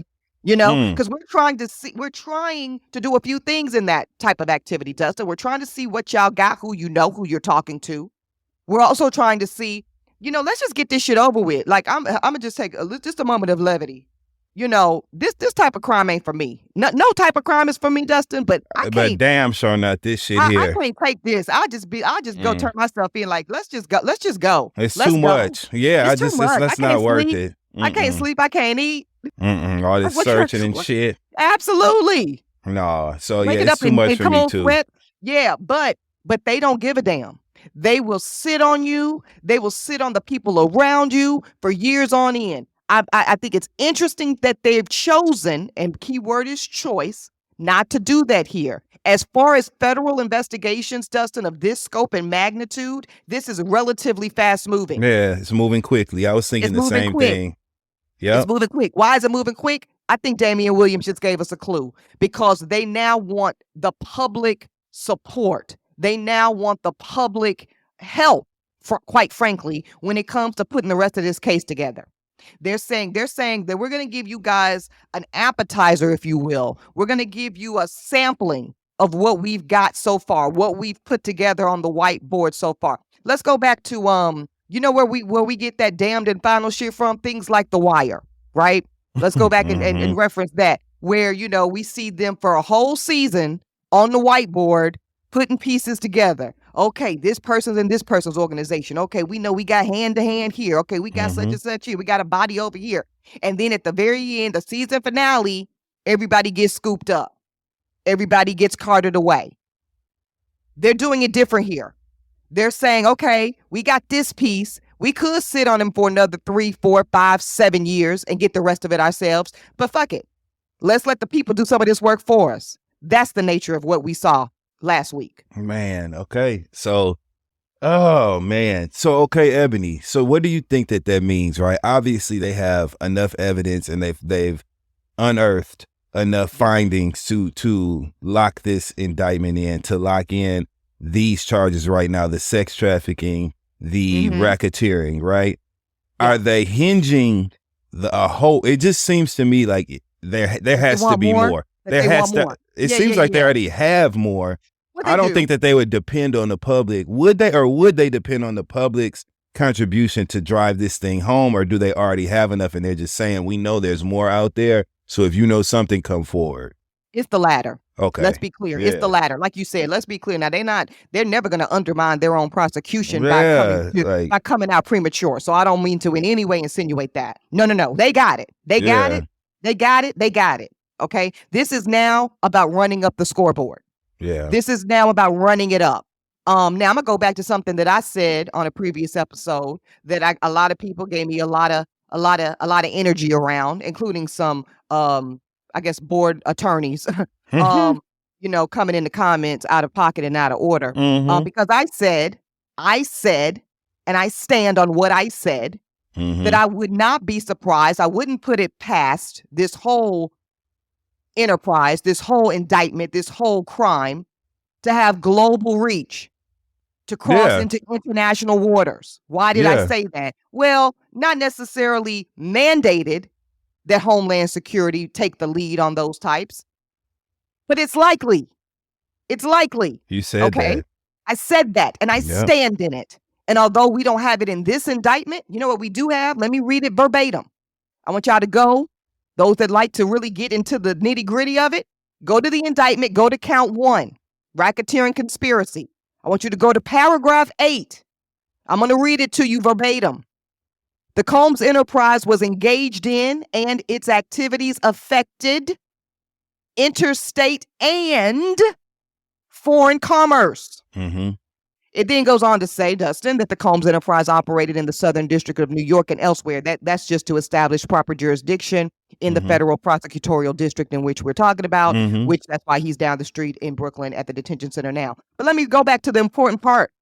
Because we're trying to do a few things in that type of activity, Dustin. We're trying to see what y'all got, who you're talking to. We're also trying to see, let's just get this shit over with. Like, I'm gonna just take just a moment of levity. This type of crime ain't for me. No type of crime is for me, Dustin. But I can't. But damn sure not this shit here. I can't take this. I just go turn myself in. Like, let's just go. Let's It's too much. Yeah, it's too much. That's not worth it. I can't sleep. I can't eat. All this searching and shit. Absolutely. No. So Wake it's too much for me too. Sweat. Yeah, but they don't give a damn. They will sit on you. They will sit on the people around you for years on end. I think it's interesting that they've chosen, and keyword is choice, not to do that here. As far as federal investigations, Dustin, of this scope and magnitude, this is relatively fast moving. Yeah, it's moving quickly. I was thinking the same thing. Yeah, it's moving quick. Why is it moving quick? I think Damian Williams just gave us a clue, because they now want the public support. They now want the public help, quite frankly, when it comes to putting the rest of this case together. They're saying that we're going to give you guys an appetizer, if you will. We're going to give you a sampling of what we've got so far, what we've put together on the whiteboard so far. Let's go back to where we get that damned and final shit from, things like The Wire, right? Let's go back and reference that, where we see them for a whole season on the whiteboard putting pieces together. Okay, this person's in this person's organization. Okay, we know we got hand to hand here. Okay, we got such and such here. We got a body over here. And then at the very end, the season finale, everybody gets scooped up. Everybody gets carted away. They're doing it different here. They're saying, okay, we got this piece. We could sit on him for another 3, 4, 5, 7 years and get the rest of it ourselves. But fuck it. Let's let the people do some of this work for us. That's the nature of what we saw last week. Man, okay. So, okay, Ebony. So what do you think that means, right? Obviously, they have enough evidence and they've unearthed enough findings to lock this indictment in, to lock in these charges right now, the sex trafficking, the racketeering, right? Yeah. Are they hinging a whole? It just seems to me like there has to be more. There has to. It seems like they already have more. I don't think that they would depend on the public. Would they depend on the public's contribution to drive this thing home, or do they already have enough and they're just saying, we know there's more out there, so if you know something, come forward? It's the latter. Okay. Let's be clear. Yeah. It's the latter. Like you said, let's be clear. Now, they're never going to undermine their own prosecution by coming out premature. So I don't mean to in any way insinuate that. No. They got it. They got it. Okay. This is now about running up the scoreboard. Yeah. This is now about running it up. Now I'm gonna go back to something that I said on a previous episode that a lot of people gave me a lot of energy around, including some I guess board attorneys coming in the comments out of pocket and out of order. Because I said and I stand on what I said, that I would not be surprised. I wouldn't put it past this whole enterprise, this whole indictment, this whole crime to have global reach, to cross into international waters. Why did I say that? Well, not necessarily mandated that Homeland Security take the lead on those types, but it's likely. It's likely. You said that. I said that, and I stand in it. And although we don't have it in this indictment, you know what we do have? Let me read it verbatim. I want y'all to go. Those that like to really get into the nitty gritty of it, go to the indictment, go to count 1, racketeering conspiracy. I want you to go to paragraph 8. I'm going to read it to you verbatim. The Combs enterprise was engaged in and its activities affected interstate and foreign commerce. Mm-hmm. It then goes on to say, Dustin, that the Combs enterprise operated in the Southern District of New York and elsewhere. That's just to establish proper jurisdiction in the federal prosecutorial district in which we're talking about, which that's why he's down the street in Brooklyn at the detention center now. But let me go back to the important part.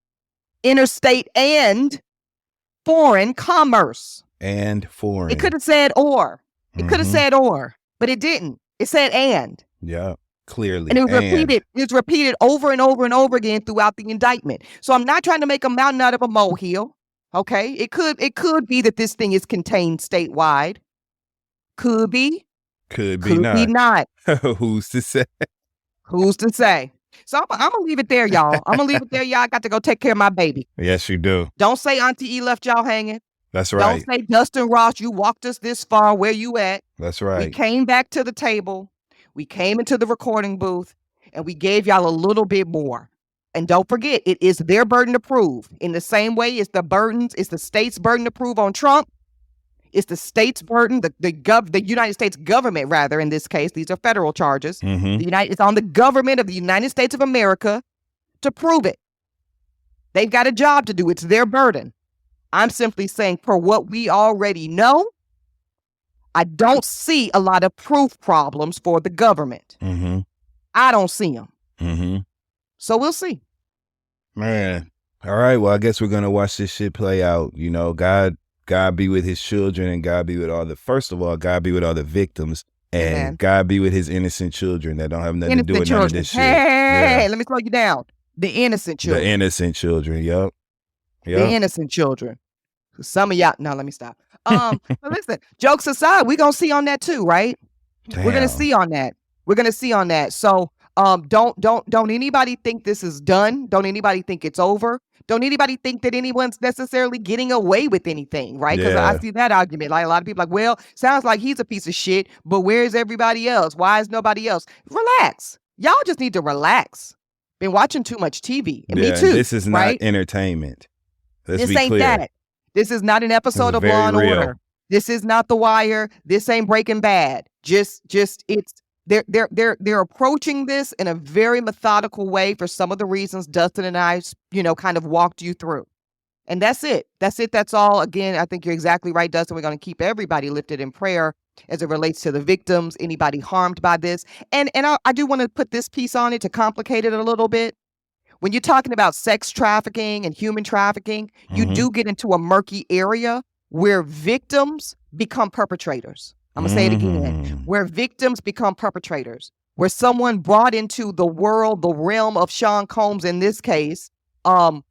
Interstate and foreign commerce. And foreign. It could have said or. It could have said or, but it didn't. It said and. Yeah. Clearly. And it was repeated. It's repeated over and over and over again throughout the indictment. So I'm not trying to make a mountain out of a molehill. Okay. It could be that this thing is contained statewide. Could be. Could be Could not. be not. Who's to say? Who's to say? So I'm gonna leave it there, y'all. I'm gonna leave it there, y'all. I got to go take care of my baby. Yes, you do. Don't say Auntie E left y'all hanging. That's right. Don't say Dustin Ross, you walked us this far. Where you at? That's We right. came back to the table. We came into the recording booth and we gave y'all a little bit more. And don't forget, it is their burden to prove. In the same way it's the state's burden to prove on Trump. It's the state's burden, the United States government, rather, in this case, these are federal charges. It's on the government of the United States of America to prove it. They've got a job to do. It's their burden. I'm simply saying, for what we already know, I don't see a lot of proof problems for the government. I don't see them. So we'll see. Man. All right. Well, I guess we're going to watch this shit play out. You know, God be with his children, and God be with first of all, God be with all the victims, and Amen. God be with his innocent children that don't have nothing to do with none of this shit. Hey, let me slow you down. The innocent children. The innocent children. Yep. The innocent children. Some of y'all, no, let me stop. But listen, jokes aside, we're going to see on that too, right? Damn. We're going to see on that. We're going to see on that. So don't anybody think this is done. Don't anybody think it's over. Don't anybody think that anyone's necessarily getting away with anything, right? Because I see that argument. Like a lot of people like, well, sounds like he's a piece of shit, but where's everybody else? Why is nobody else? Relax. Y'all just need to relax. Been watching too much TV. And me too. This is not right? entertainment. Let's This be ain't clear. that. This is not an episode of very Law and real. Order. This is not The Wire. This ain't Breaking Bad. Just it's they're approaching this in a very methodical way for some of the reasons Dustin and I, kind of walked you through. And that's it. That's it. That's all. Again, I think you're exactly right, Dustin. We're going to keep everybody lifted in prayer as it relates to the victims, anybody harmed by this. And I do want to put this piece on it to complicate it a little bit. When you're talking about sex trafficking and human trafficking, you do get into a murky area where victims become perpetrators. I'm going to say it again. Where victims become perpetrators. Where someone brought into the world, the realm of Sean Combs in this case,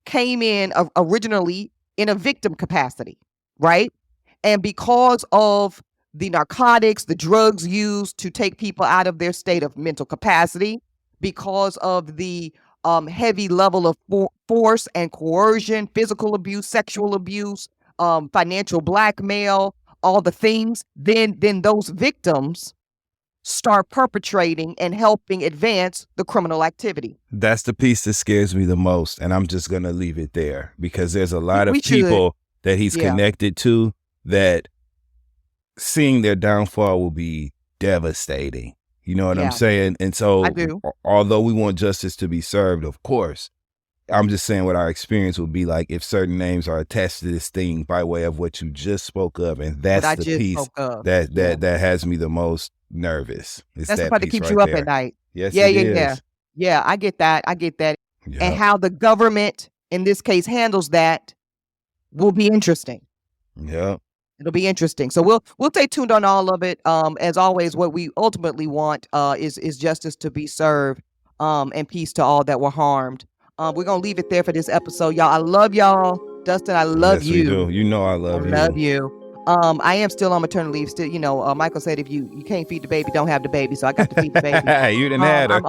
came in originally in a victim capacity, right? And because of the narcotics, the drugs used to take people out of their state of mental capacity, because of the heavy level of force and coercion, physical abuse, sexual abuse, financial blackmail, all the things, then those victims start perpetrating and helping advance the criminal activity. That's the piece that scares me the most, and I'm just going to leave it there because there's a lot of We should. people that he's connected to that seeing their downfall will be devastating. You know what I'm saying? And so, I do. Although we want justice to be served, of course, I'm just saying what our experience would be like if certain names are attached to this thing by way of what you just spoke of. And that's the piece that has me the most nervous. It's that's that the part that piece keeps right you up there. at night. Yes, Yeah, it yeah, is. yeah. Yeah, I get that. Yep. And how the government, in this case, handles that will be interesting. Yep. It'll be interesting. So we'll stay tuned on all of it. As always, what we ultimately want is justice to be served, and peace to all that were harmed. We're gonna leave it there for this episode, y'all. I love y'all, Dustin. I love Yes, you. we do. You know I love you. Love you. I am still on maternity leave. Still, Michael said if you can't feed the baby, don't have the baby. So I got to feed the baby. You didn't have her.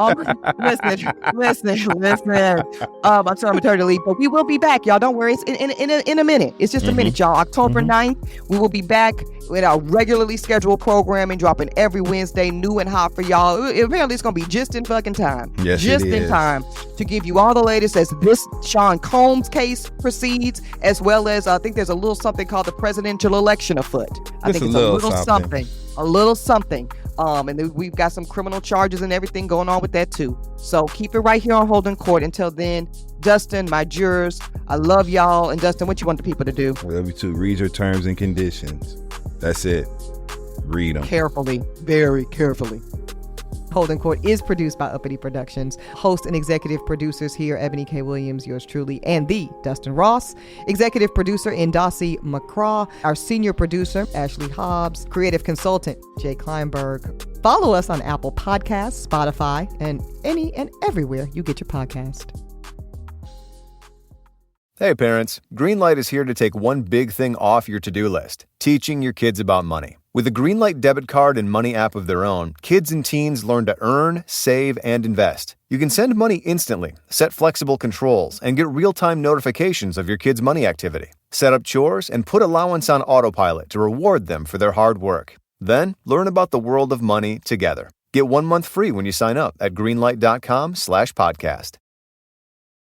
Listen. I'm still on maternity leave, but we will be back, y'all. Don't worry. It's in a minute. It's just a minute, y'all. October 9th, we will be back with our regularly scheduled programming, dropping every Wednesday, new and hot for y'all. Apparently, it's gonna be just in fucking time. Yes, just it in is. time to give you all the latest as this Sean Combs case proceeds, as well as I think there's a little something called the presidential election afoot. I think it's a little something. And then we've got some criminal charges and everything going on with that too. So keep it right here on Holding Court. Until then, Dustin, my jurors, I love y'all. And Dustin, what you want the people to do? I love you too. Read your terms and conditions. That's it. Read them. Carefully, very carefully. Holding Court is produced by Uppity Productions. Host and executive producers here, Eboni K. Williams, yours truly, and the Dustin Ross. Executive producer in Dossie, McCraw. Our senior producer, Ashley Hobbs. Creative consultant, Jay Kleinberg. Follow us on Apple Podcasts, Spotify, and any and everywhere you get your podcast. Hey parents, Greenlight is here to take one big thing off your to-do list, teaching your kids about money. With a Greenlight debit card and money app of their own, kids and teens learn to earn, save, and invest. You can send money instantly, set flexible controls, and get real-time notifications of your kids' money activity. Set up chores and put allowance on autopilot to reward them for their hard work. Then, learn about the world of money together. Get 1 month free when you sign up at greenlight.com/podcast.